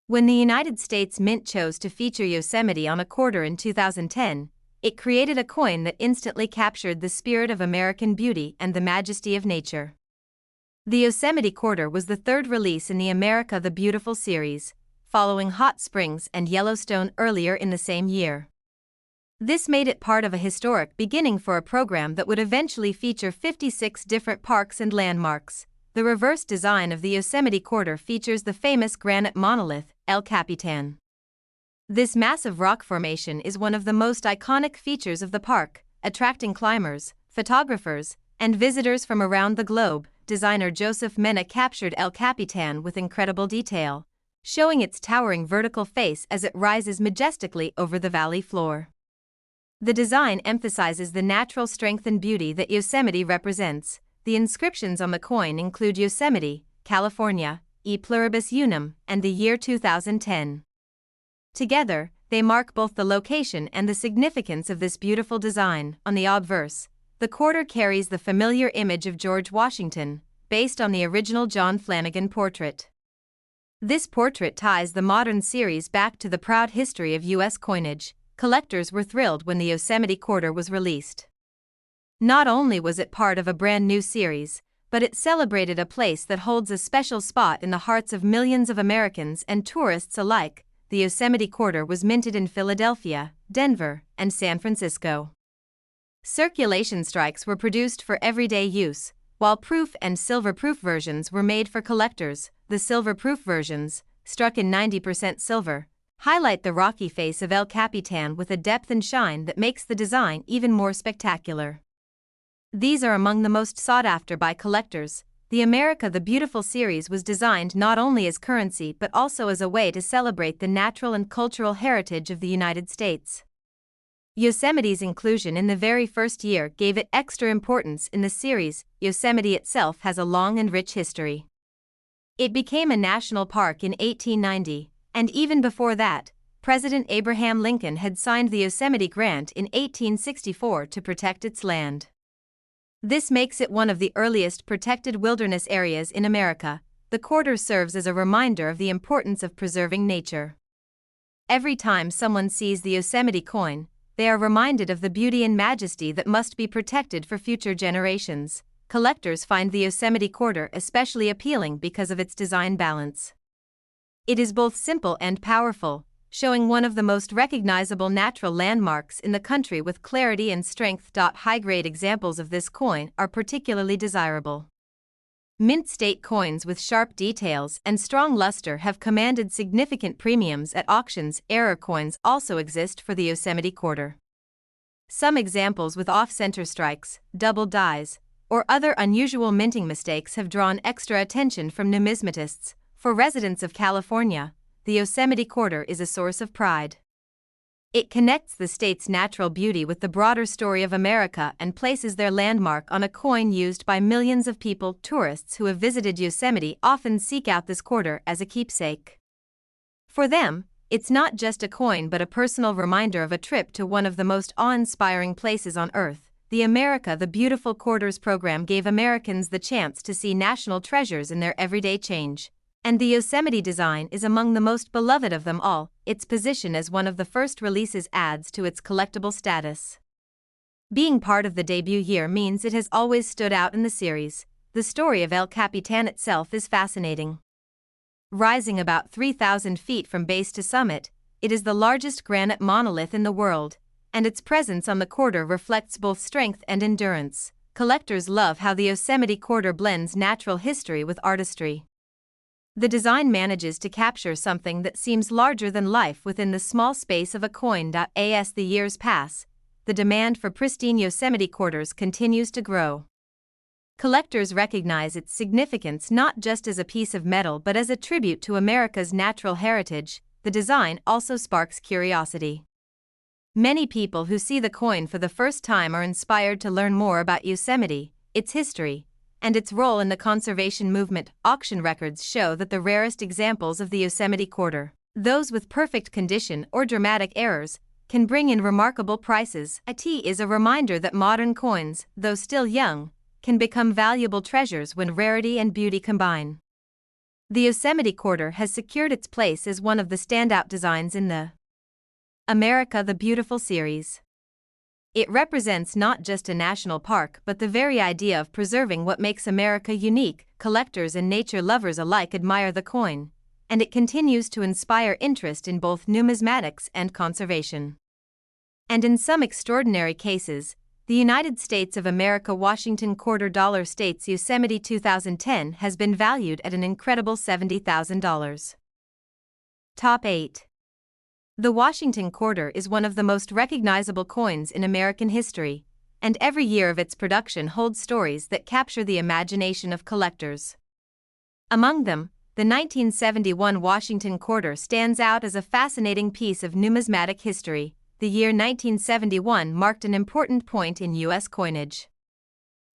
When the United States Mint chose to feature Yosemite on a quarter in 2010, it created a coin that instantly captured the spirit of American beauty and the majesty of nature. The Yosemite quarter was the third release in the America the Beautiful series, following Hot Springs and Yellowstone earlier in the same year. This made it part of a historic beginning for a program that would eventually feature 56 different parks and landmarks. The reverse design of the Yosemite quarter features the famous granite monolith, El Capitan. This massive rock formation is one of the most iconic features of the park, attracting climbers, photographers, and visitors from around the globe. Designer Joseph Mena captured El Capitan with incredible detail, showing its towering vertical face as it rises majestically over the valley floor. The design emphasizes the natural strength and beauty that Yosemite represents. The inscriptions on the coin include Yosemite, California, E Pluribus Unum, and the year 2010. Together, they mark both the location and the significance of this beautiful design. On the obverse, the quarter carries the familiar image of George Washington, based on the original John Flanagan portrait. This portrait ties the modern series back to the proud history of U.S. coinage. Collectors were thrilled when the Yosemite quarter was released. Not only was it part of a brand new series, but it celebrated a place that holds a special spot in the hearts of millions of Americans and tourists alike. The Yosemite Quarter was minted in Philadelphia, Denver, and San Francisco. Circulation strikes were produced for everyday use, while proof and silver-proof versions were made for collectors. The silver-proof versions, struck in 90% silver, highlight the rocky face of El Capitan with a depth and shine that makes the design even more spectacular. These are among the most sought after by collectors. The America the Beautiful series was designed not only as currency but also as a way to celebrate the natural and cultural heritage of the United States. Yosemite's inclusion in the very first year gave it extra importance in the series. Yosemite itself has a long and rich history. It became a national park in 1890, and even before that, President Abraham Lincoln had signed the Yosemite Grant in 1864 to protect its land. This makes it one of the earliest protected wilderness areas in America. The quarter serves as a reminder of the importance of preserving nature. Every time someone sees the Yosemite coin, they are reminded of the beauty and majesty that must be protected for future generations. Collectors find the Yosemite Quarter especially appealing because of its design balance. It is both simple and powerful, showing one of the most recognizable natural landmarks in the country with clarity and strength. High-grade examples of this coin are particularly desirable. Mint state coins with sharp details and strong luster have commanded significant premiums at auctions. Error coins also exist for the Yosemite Quarter. Some examples with off-center strikes, double dies, or other unusual minting mistakes have drawn extra attention from numismatists. For residents of California, the Yosemite Quarter is a source of pride. It connects the state's natural beauty with the broader story of America and places their landmark on a coin used by millions of people. Tourists who have visited Yosemite often seek out this quarter as a keepsake. For them, it's not just a coin but a personal reminder of a trip to one of the most awe-inspiring places on Earth. The America the Beautiful Quarters program gave Americans the chance to see national treasures in their everyday change. And the Yosemite design is among the most beloved of them all. Its position as one of the first releases adds to its collectible status. Being part of the debut year means it has always stood out in the series. The story of El Capitan itself is fascinating. Rising about 3,000 feet from base to summit, it is the largest granite monolith in the world, and its presence on the quarter reflects both strength and endurance. Collectors love how the Yosemite Quarter blends natural history with artistry. The design manages to capture something that seems larger than life within the small space of a coin. As the years pass, the demand for pristine Yosemite quarters continues to grow. Collectors recognize its significance not just as a piece of metal but as a tribute to America's natural heritage. The design also sparks curiosity. Many people who see the coin for the first time are inspired to learn more about Yosemite, its history, and its role in the conservation movement. Auction records show that the rarest examples of the Yosemite Quarter, those with perfect condition or dramatic errors, can bring in remarkable prices. It is a reminder that modern coins, though still young, can become valuable treasures when rarity and beauty combine. The Yosemite Quarter has secured its place as one of the standout designs in the America the Beautiful series. It represents not just a national park but the very idea of preserving what makes America unique. Collectors and nature lovers alike admire the coin, and it continues to inspire interest in both numismatics and conservation. And in some extraordinary cases, the United States of America Washington Quarter Dollar States Yosemite 2010 has been valued at an incredible $70,000. Top 8. The Washington Quarter is one of the most recognizable coins in American history, and every year of its production holds stories that capture the imagination of collectors. Among them, the 1971 Washington Quarter stands out as a fascinating piece of numismatic history. The year 1971 marked an important point in U.S. coinage.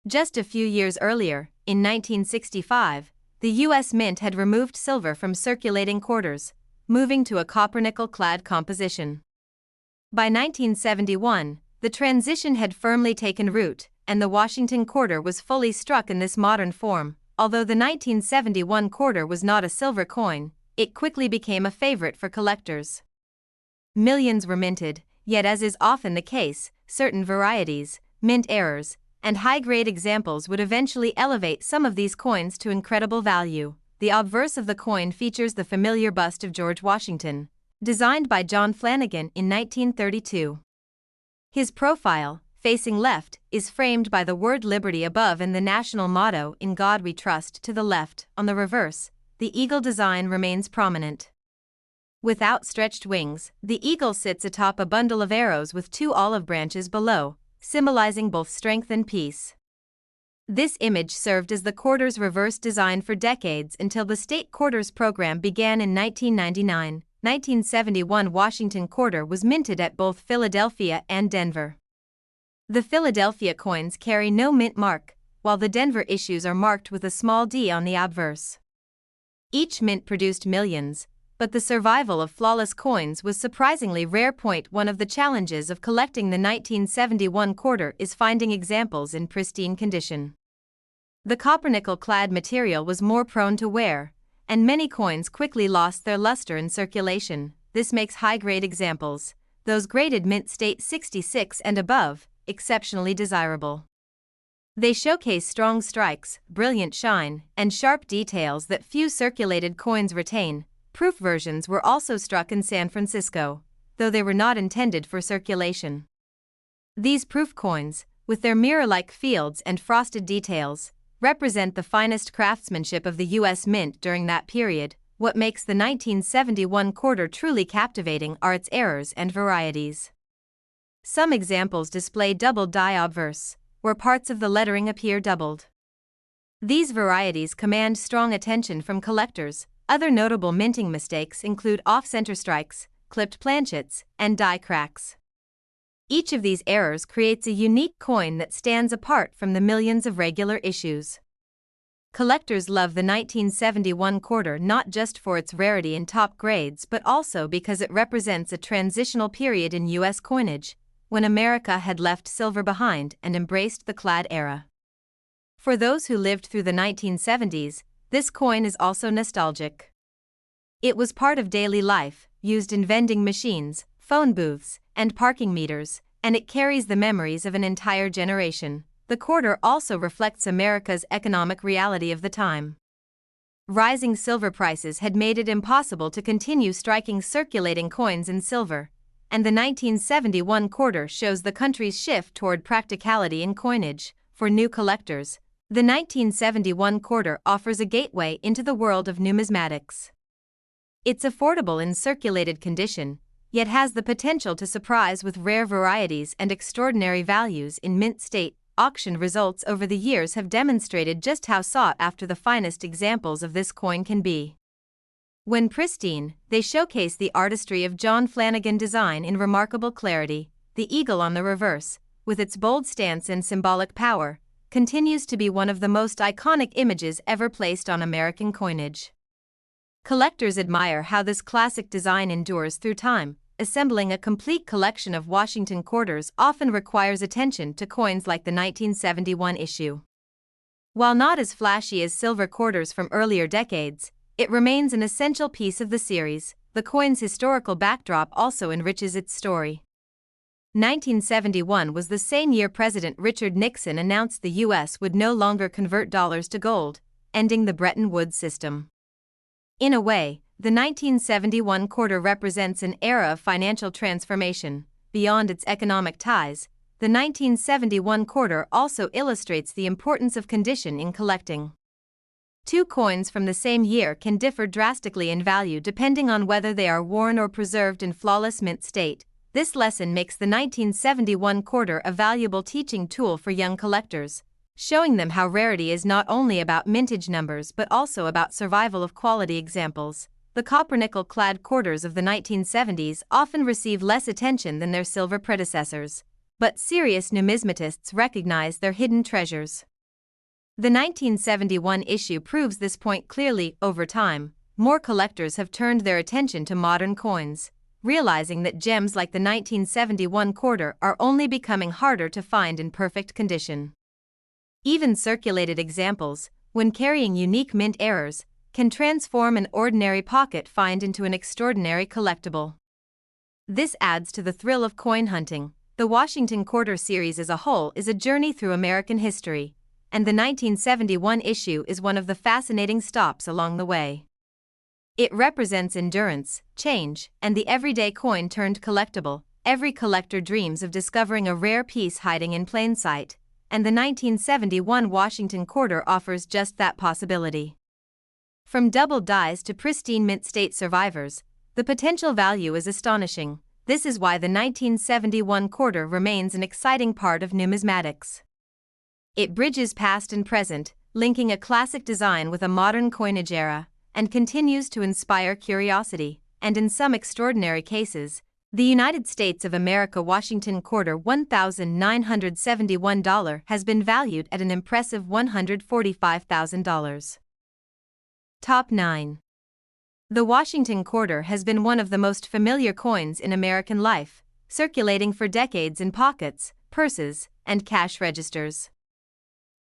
Just a few years earlier, in 1965, the U.S. Mint had removed silver from circulating quarters, moving to a copper-nickel-clad composition. By 1971, the transition had firmly taken root, and the Washington Quarter was fully struck in this modern form. Although the 1971 quarter was not a silver coin, it quickly became a favorite for collectors. Millions were minted, yet as is often the case, certain varieties, mint errors, and high-grade examples would eventually elevate some of these coins to incredible value. The obverse of the coin features the familiar bust of George Washington, designed by John Flanagan in 1932. His profile, facing left, is framed by the word Liberty above and the national motto, "In God We Trust," to the left. On the reverse, the eagle design remains prominent. With outstretched wings, the eagle sits atop a bundle of arrows with two olive branches below, symbolizing both strength and peace. This image served as the quarter's reverse design for decades until the state quarters program began in 1999. 1971 Washington quarter was minted at both Philadelphia and Denver. The Philadelphia coins carry no mint mark, while the Denver issues are marked with a small d on the obverse. Each mint produced millions, but the survival of flawless coins was surprisingly rare. One of the challenges of collecting the 1971 quarter is finding examples in pristine condition. The copper-nickel-clad material was more prone to wear, and many coins quickly lost their luster in circulation. This makes high-grade examples, those graded mint state 66 and above, exceptionally desirable. They showcase strong strikes, brilliant shine, and sharp details that few circulated coins retain. Proof versions were also struck in San Francisco, though they were not intended for circulation. These proof coins, with their mirror-like fields and frosted details, represent the finest craftsmanship of the U.S. Mint during that period. What makes the 1971 quarter truly captivating are its errors and varieties. Some examples display doubled die obverse, where parts of the lettering appear doubled. These varieties command strong attention from collectors. Other notable minting mistakes include off-center strikes, clipped planchets, and die cracks. Each of these errors creates a unique coin that stands apart from the millions of regular issues. Collectors love the 1971 quarter not just for its rarity and top grades but also because it represents a transitional period in U.S. coinage, when America had left silver behind and embraced the clad era. For those who lived through the 1970s, this coin is also nostalgic. It was part of daily life, used in vending machines, phone booths, and parking meters, and it carries the memories of an entire generation. The quarter also reflects America's economic reality of the time. Rising silver prices had made it impossible to continue striking circulating coins in silver, and the 1971 quarter shows the country's shift toward practicality in coinage. For new collectors, the 1971 quarter offers a gateway into the world of numismatics. It's affordable in circulated condition, yet has the potential to surprise with rare varieties and extraordinary values in mint state. Auction results over the years have demonstrated just how sought after the finest examples of this coin can be. When pristine, they showcase the artistry of John Flanagan design in remarkable clarity. The eagle on the reverse, with its bold stance and symbolic power, continues to be one of the most iconic images ever placed on American coinage. Collectors admire how this classic design endures through time. Assembling a complete collection of Washington quarters often requires attention to coins like the 1971 issue. While not as flashy as silver quarters from earlier decades, it remains an essential piece of the series. The coin's historical backdrop also enriches its story. 1971 was the same year President Richard Nixon announced the U.S. would no longer convert dollars to gold, ending the Bretton Woods system. In a way, the 1971 quarter represents an era of financial transformation. Beyond its economic ties, the 1971 quarter also illustrates the importance of condition in collecting. Two coins from the same year can differ drastically in value depending on whether they are worn or preserved in flawless mint state. This lesson makes the 1971 quarter a valuable teaching tool for young collectors, showing them how rarity is not only about mintage numbers but also about survival of quality examples. The copper-nickel-clad quarters of the 1970s often receive less attention than their silver predecessors, but serious numismatists recognize their hidden treasures. The 1971 issue proves this point clearly. Over time, more collectors have turned their attention to modern coins, realizing that gems like the 1971 quarter are only becoming harder to find in perfect condition. Even circulated examples, when carrying unique mint errors, can transform an ordinary pocket find into an extraordinary collectible. This adds to the thrill of coin hunting, The Washington Quarter series as a whole is a journey through American history, and the 1971 issue is one of the fascinating stops along the way. It represents endurance, change, and the everyday coin turned collectible. Every collector dreams of discovering a rare piece hiding in plain sight, and the 1971 Washington Quarter offers just that possibility. From double dies to pristine mint state survivors, the potential value is astonishing. This is why the 1971 Quarter remains an exciting part of numismatics. It bridges past and present, linking a classic design with a modern coinage era, and continues to inspire curiosity, and in some extraordinary cases, the United States of America Washington Quarter $1,971 has been valued at an impressive $145,000. Top 9. The Washington Quarter has been one of the most familiar coins in American life, circulating for decades in pockets, purses, and cash registers.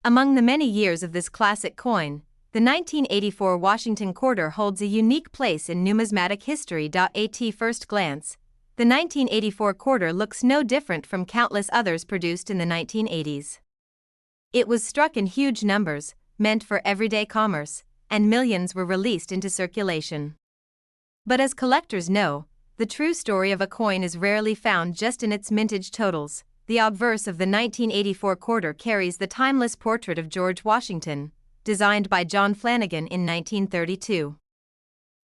Among the many years of this classic coin, the 1984 Washington Quarter holds a unique place in numismatic history. At first glance, the 1984 Quarter looks no different from countless others produced in the 1980s. It was struck in huge numbers, meant for everyday commerce, and millions were released into circulation. But as collectors know, the true story of a coin is rarely found just in its mintage totals. The obverse of the 1984 Quarter carries the timeless portrait of George Washington, designed by John Flanagan in 1932.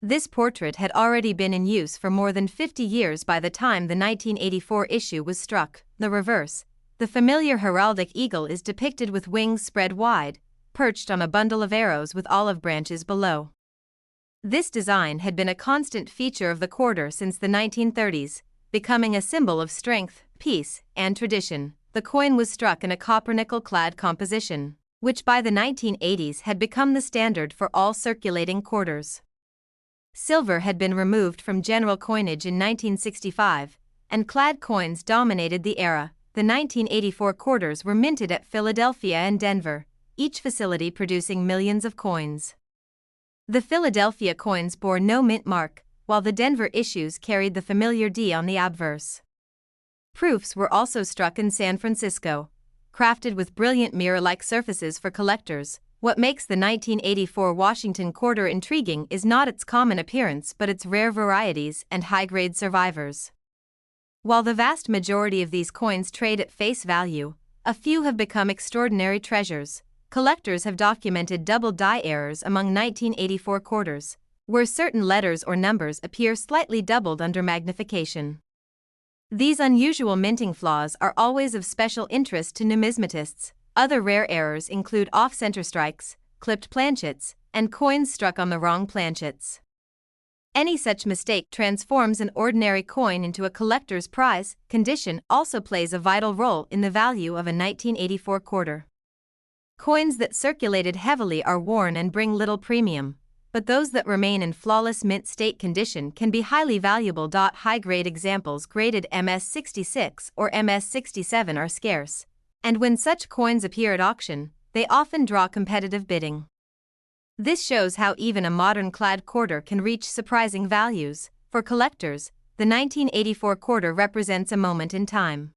This portrait had already been in use for more than 50 years by the time the 1984 issue was struck. The reverse, the familiar heraldic eagle, is depicted with wings spread wide, perched on a bundle of arrows with olive branches below. This design had been a constant feature of the quarter since the 1930s, becoming a symbol of strength, peace, and tradition. The coin was struck in a copper-nickel-clad composition, which by the 1980s had become the standard for all circulating quarters. Silver had been removed from general coinage in 1965, and clad coins dominated the era. The 1984 quarters were minted at Philadelphia and Denver, each facility producing millions of coins. The Philadelphia coins bore no mint mark, while the Denver issues carried the familiar D on the obverse. Proofs were also struck in San Francisco, crafted with brilliant mirror-like surfaces for collectors. What makes the 1984 Washington Quarter intriguing is not its common appearance but its rare varieties and high-grade survivors. While the vast majority of these coins trade at face value, a few have become extraordinary treasures. Collectors have documented double die errors among 1984 quarters, where certain letters or numbers appear slightly doubled under magnification. These unusual minting flaws are always of special interest to numismatists. Other rare errors include off-center strikes, clipped planchets, and coins struck on the wrong planchets. Any such mistake transforms an ordinary coin into a collector's prize. Condition also plays a vital role in the value of a 1984 quarter. Coins that circulated heavily are worn and bring little premium, but those that remain in flawless mint state condition can be highly valuable. High-grade examples graded MS66 or MS67 are scarce, and when such coins appear at auction, they often draw competitive bidding. This shows how even a modern clad quarter can reach surprising values. For collectors, the 1984 quarter represents a moment in time.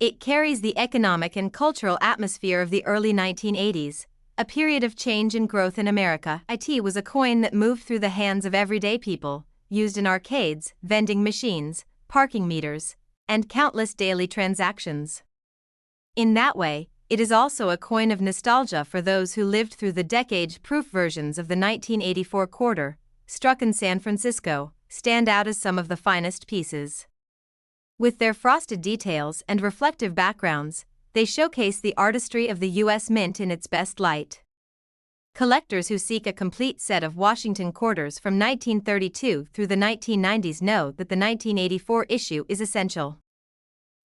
It carries the economic and cultural atmosphere of the early 1980s, a period of change and growth in America. It was a coin that moved through the hands of everyday people, used in arcades, vending machines, parking meters, and countless daily transactions. In that way, it is also a coin of nostalgia for those who lived through the decade-proof versions of the 1984 quarter, struck in San Francisco, stand out as some of the finest pieces. With their frosted details and reflective backgrounds, they showcase the artistry of the U.S. Mint in its best light. Collectors who seek a complete set of Washington quarters from 1932 through the 1990s know that the 1984 issue is essential.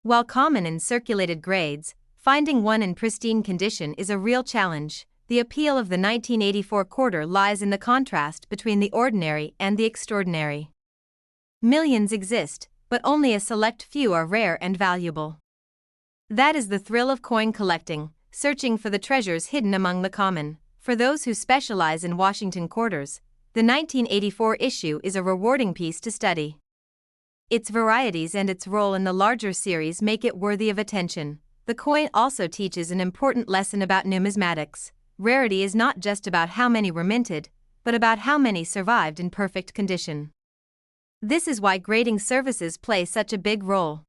While common in circulated grades, finding one in pristine condition is a real challenge. The appeal of the 1984 quarter lies in the contrast between the ordinary and the extraordinary. Millions exist, but only a select few are rare and valuable. That is the thrill of coin collecting, searching for the treasures hidden among the common. For those who specialize in Washington quarters, the 1984 issue is a rewarding piece to study. Its varieties and its role in the larger series make it worthy of attention. The coin also teaches an important lesson about numismatics. Rarity is not just about how many were minted, but about how many survived in perfect condition. This is why grading services play such a big role.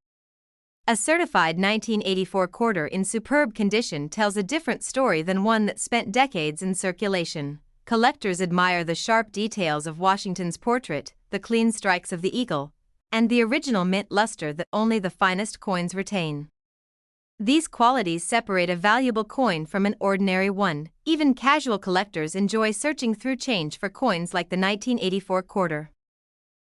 A certified 1984 quarter in superb condition tells a different story than one that spent decades in circulation. Collectors admire the sharp details of Washington's portrait, the clean strikes of the eagle, and the original mint luster that only the finest coins retain. These qualities separate a valuable coin from an ordinary one. Even casual collectors enjoy searching through change for coins like the 1984 quarter.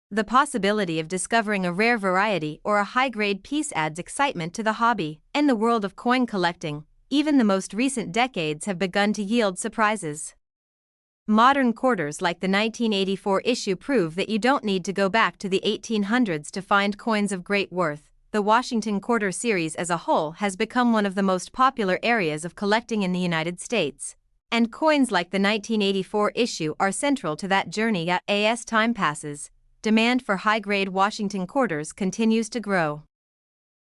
The possibility of discovering a rare variety or a high-grade piece adds excitement to the hobby. In the world of coin collecting, even the most recent decades have begun to yield surprises. Modern quarters like the 1984 issue prove that you don't need to go back to the 1800s to find coins of great worth. The Washington Quarter series as a whole has become one of the most popular areas of collecting in the United States, and coins like the 1984 issue are central to that journey. As time passes, demand for high-grade Washington quarters continues to grow.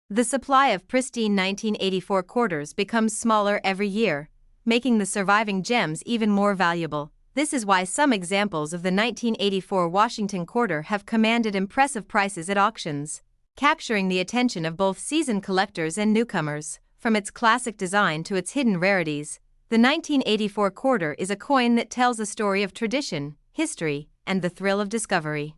The supply of pristine 1984 quarters becomes smaller every year, making the surviving gems even more valuable. This is why some examples of the 1984 Washington quarter have commanded impressive prices at auctions, capturing the attention of both seasoned collectors and newcomers. From its classic design to its hidden rarities, the 1984 quarter is a coin that tells a story of tradition, history, and the thrill of discovery.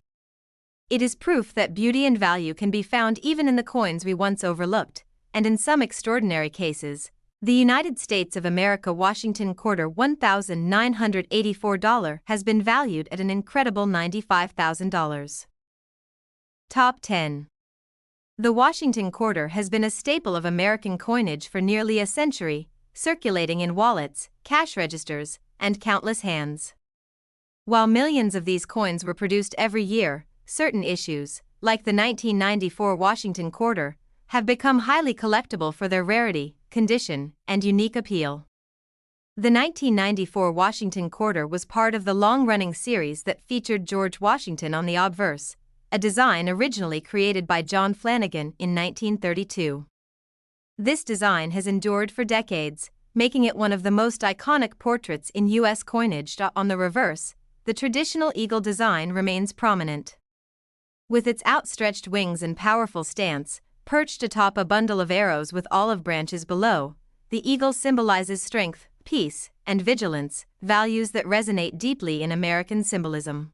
It is proof that beauty and value can be found even in the coins we once overlooked, and in some extraordinary cases, the United States of America Washington quarter $1,984 has been valued at an incredible $95,000. Top 10. The Washington quarter has been a staple of American coinage for nearly a century, circulating in wallets, cash registers, and countless hands. While millions of these coins were produced every year, certain issues, like the 1994 Washington quarter, have become highly collectible for their rarity, condition, and unique appeal. The 1994 Washington quarter was part of the long-running series that featured George Washington on the obverse, a design originally created by John Flanagan in 1932. This design has endured for decades, making it one of the most iconic portraits in U.S. coinage. On the reverse, the traditional eagle design remains prominent. With its outstretched wings and powerful stance, perched atop a bundle of arrows with olive branches below, the eagle symbolizes strength, peace, and vigilance, values that resonate deeply in American symbolism.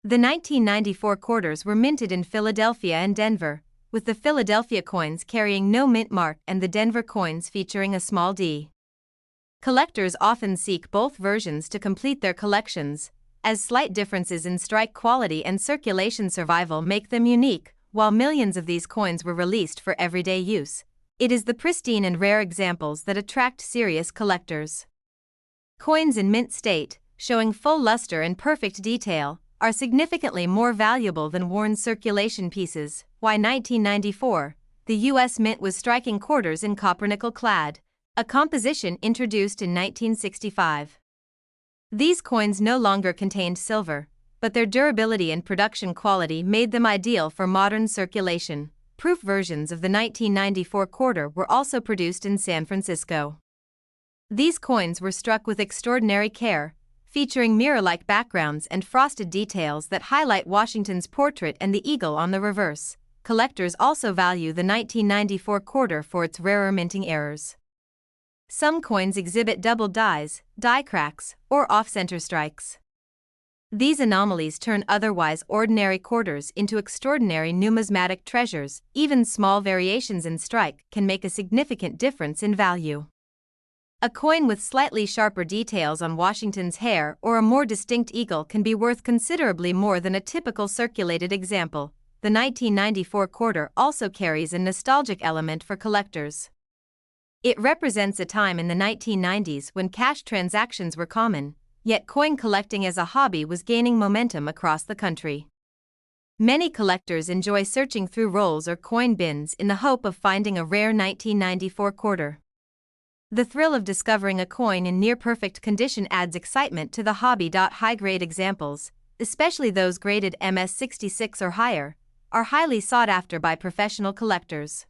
The 1994 quarters were minted in Philadelphia and Denver, with the Philadelphia coins carrying no mint mark and the Denver coins featuring a small d. Collectors often seek both versions to complete their collections, as slight differences in strike quality and circulation survival make them unique. While millions of these coins were released for everyday use, it is the pristine and rare examples that attract serious collectors. Coins in mint state, showing full luster and perfect detail, are significantly more valuable than worn circulation pieces. Why 1994, the U.S. Mint was striking quarters in copper-nickel clad, a composition introduced in 1965. These coins no longer contained silver, but their durability and production quality made them ideal for modern circulation. Proof versions of the 1994 quarter were also produced in San Francisco. These coins were struck with extraordinary care, featuring mirror-like backgrounds and frosted details that highlight Washington's portrait and the eagle on the reverse. Collectors also value the 1994 quarter for its rarer minting errors. Some coins exhibit double dies, die cracks, or off-center strikes. These anomalies turn otherwise ordinary quarters into extraordinary numismatic treasures. Even small variations in strike can make a significant difference in value. A coin with slightly sharper details on Washington's hair or a more distinct eagle can be worth considerably more than a typical circulated example. The 1994 quarter also carries a nostalgic element for collectors. It represents a time in the 1990s when cash transactions were common, yet coin collecting as a hobby was gaining momentum across the country. Many collectors enjoy searching through rolls or coin bins in the hope of finding a rare 1994 quarter. The thrill of discovering a coin in near-perfect condition adds excitement to the hobby. High-grade examples, especially those graded MS 66 or higher, are highly sought after by professional collectors.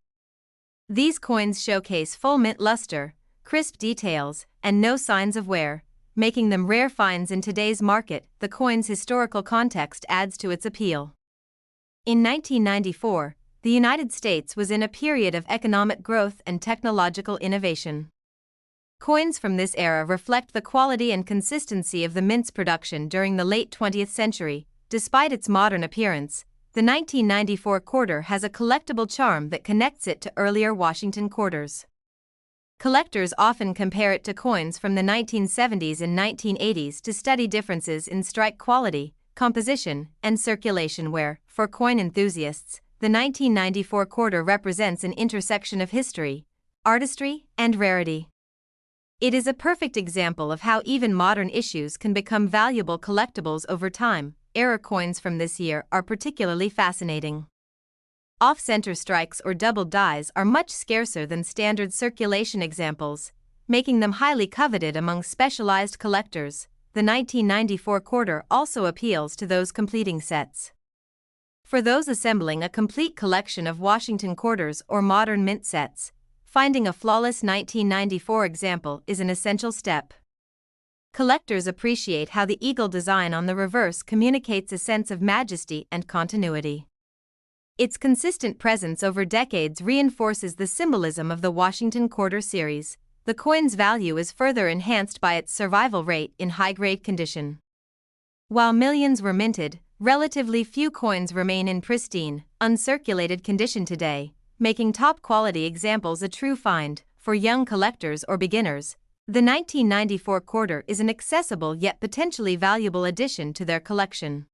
These coins showcase full mint luster, crisp details, and no signs of wear, making them rare finds in today's market. The coin's historical context adds to its appeal. In 1994, the United States was in a period of economic growth and technological innovation. Coins from this era reflect the quality and consistency of the mint's production during the late 20th century. Despite its modern appearance, the 1994 quarter has a collectible charm that connects it to earlier Washington quarters. Collectors often compare it to coins from the 1970s and 1980s to study differences in strike quality, composition, and circulation where, for coin enthusiasts, the 1994 quarter represents an intersection of history, artistry, and rarity. It is a perfect example of how even modern issues can become valuable collectibles over time. Error coins from this year are particularly fascinating. Off-center strikes or doubled dies are much scarcer than standard circulation examples, making them highly coveted among specialized collectors. The 1994 quarter also appeals to those completing sets. For those assembling a complete collection of Washington quarters or modern mint sets, finding a flawless 1994 example is an essential step. Collectors appreciate how the eagle design on the reverse communicates a sense of majesty and continuity. Its consistent presence over decades reinforces the symbolism of the Washington Quarter series. The coin's value is further enhanced by its survival rate in high-grade condition. While millions were minted, relatively few coins remain in pristine, uncirculated condition today, making top-quality examples a true find. For young collectors or beginners, the 1994 quarter is an accessible yet potentially valuable addition to their collection.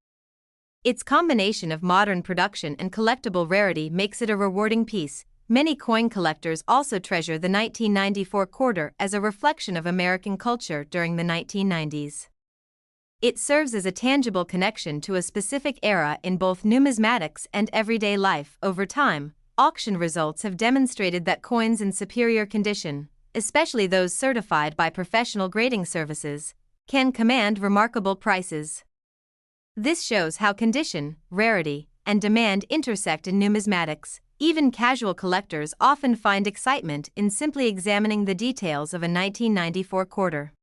Its combination of modern production and collectible rarity makes it a rewarding piece. Many coin collectors also treasure the 1994 quarter as a reflection of American culture during the 1990s. It serves as a tangible connection to a specific era in both numismatics and everyday life. Over time, auction results have demonstrated that coins in superior condition, especially those certified by professional grading services, can command remarkable prices. This shows how condition, rarity, and demand intersect in numismatics. Even casual collectors often find excitement in simply examining the details of a 1994 quarter.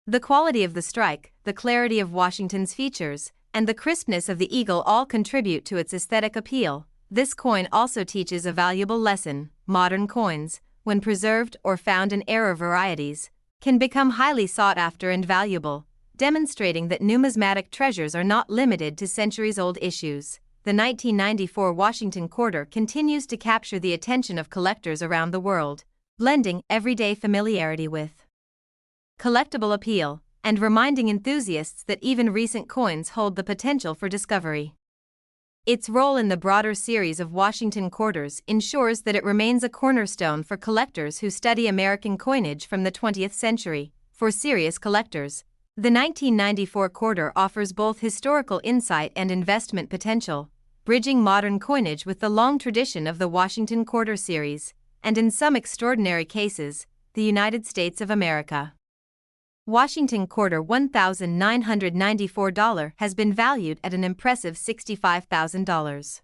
The quality of the strike, the clarity of Washington's features, and the crispness of the eagle all contribute to its aesthetic appeal. This coin also teaches a valuable lesson. Modern coins, when preserved or found in error varieties, can become highly sought after and valuable, demonstrating that numismatic treasures are not limited to centuries-old issues. The 1994 Washington quarter continues to capture the attention of collectors around the world, blending everyday familiarity with collectible appeal and reminding enthusiasts that even recent coins hold the potential for discovery. Its role in the broader series of Washington quarters ensures that it remains a cornerstone for collectors who study American coinage from the 20th century. For serious collectors, the 1994 quarter offers both historical insight and investment potential, bridging modern coinage with the long tradition of the Washington Quarter series, and in some extraordinary cases, the United States of America. Washington Quarter $1,994 has been valued at an impressive $65,000.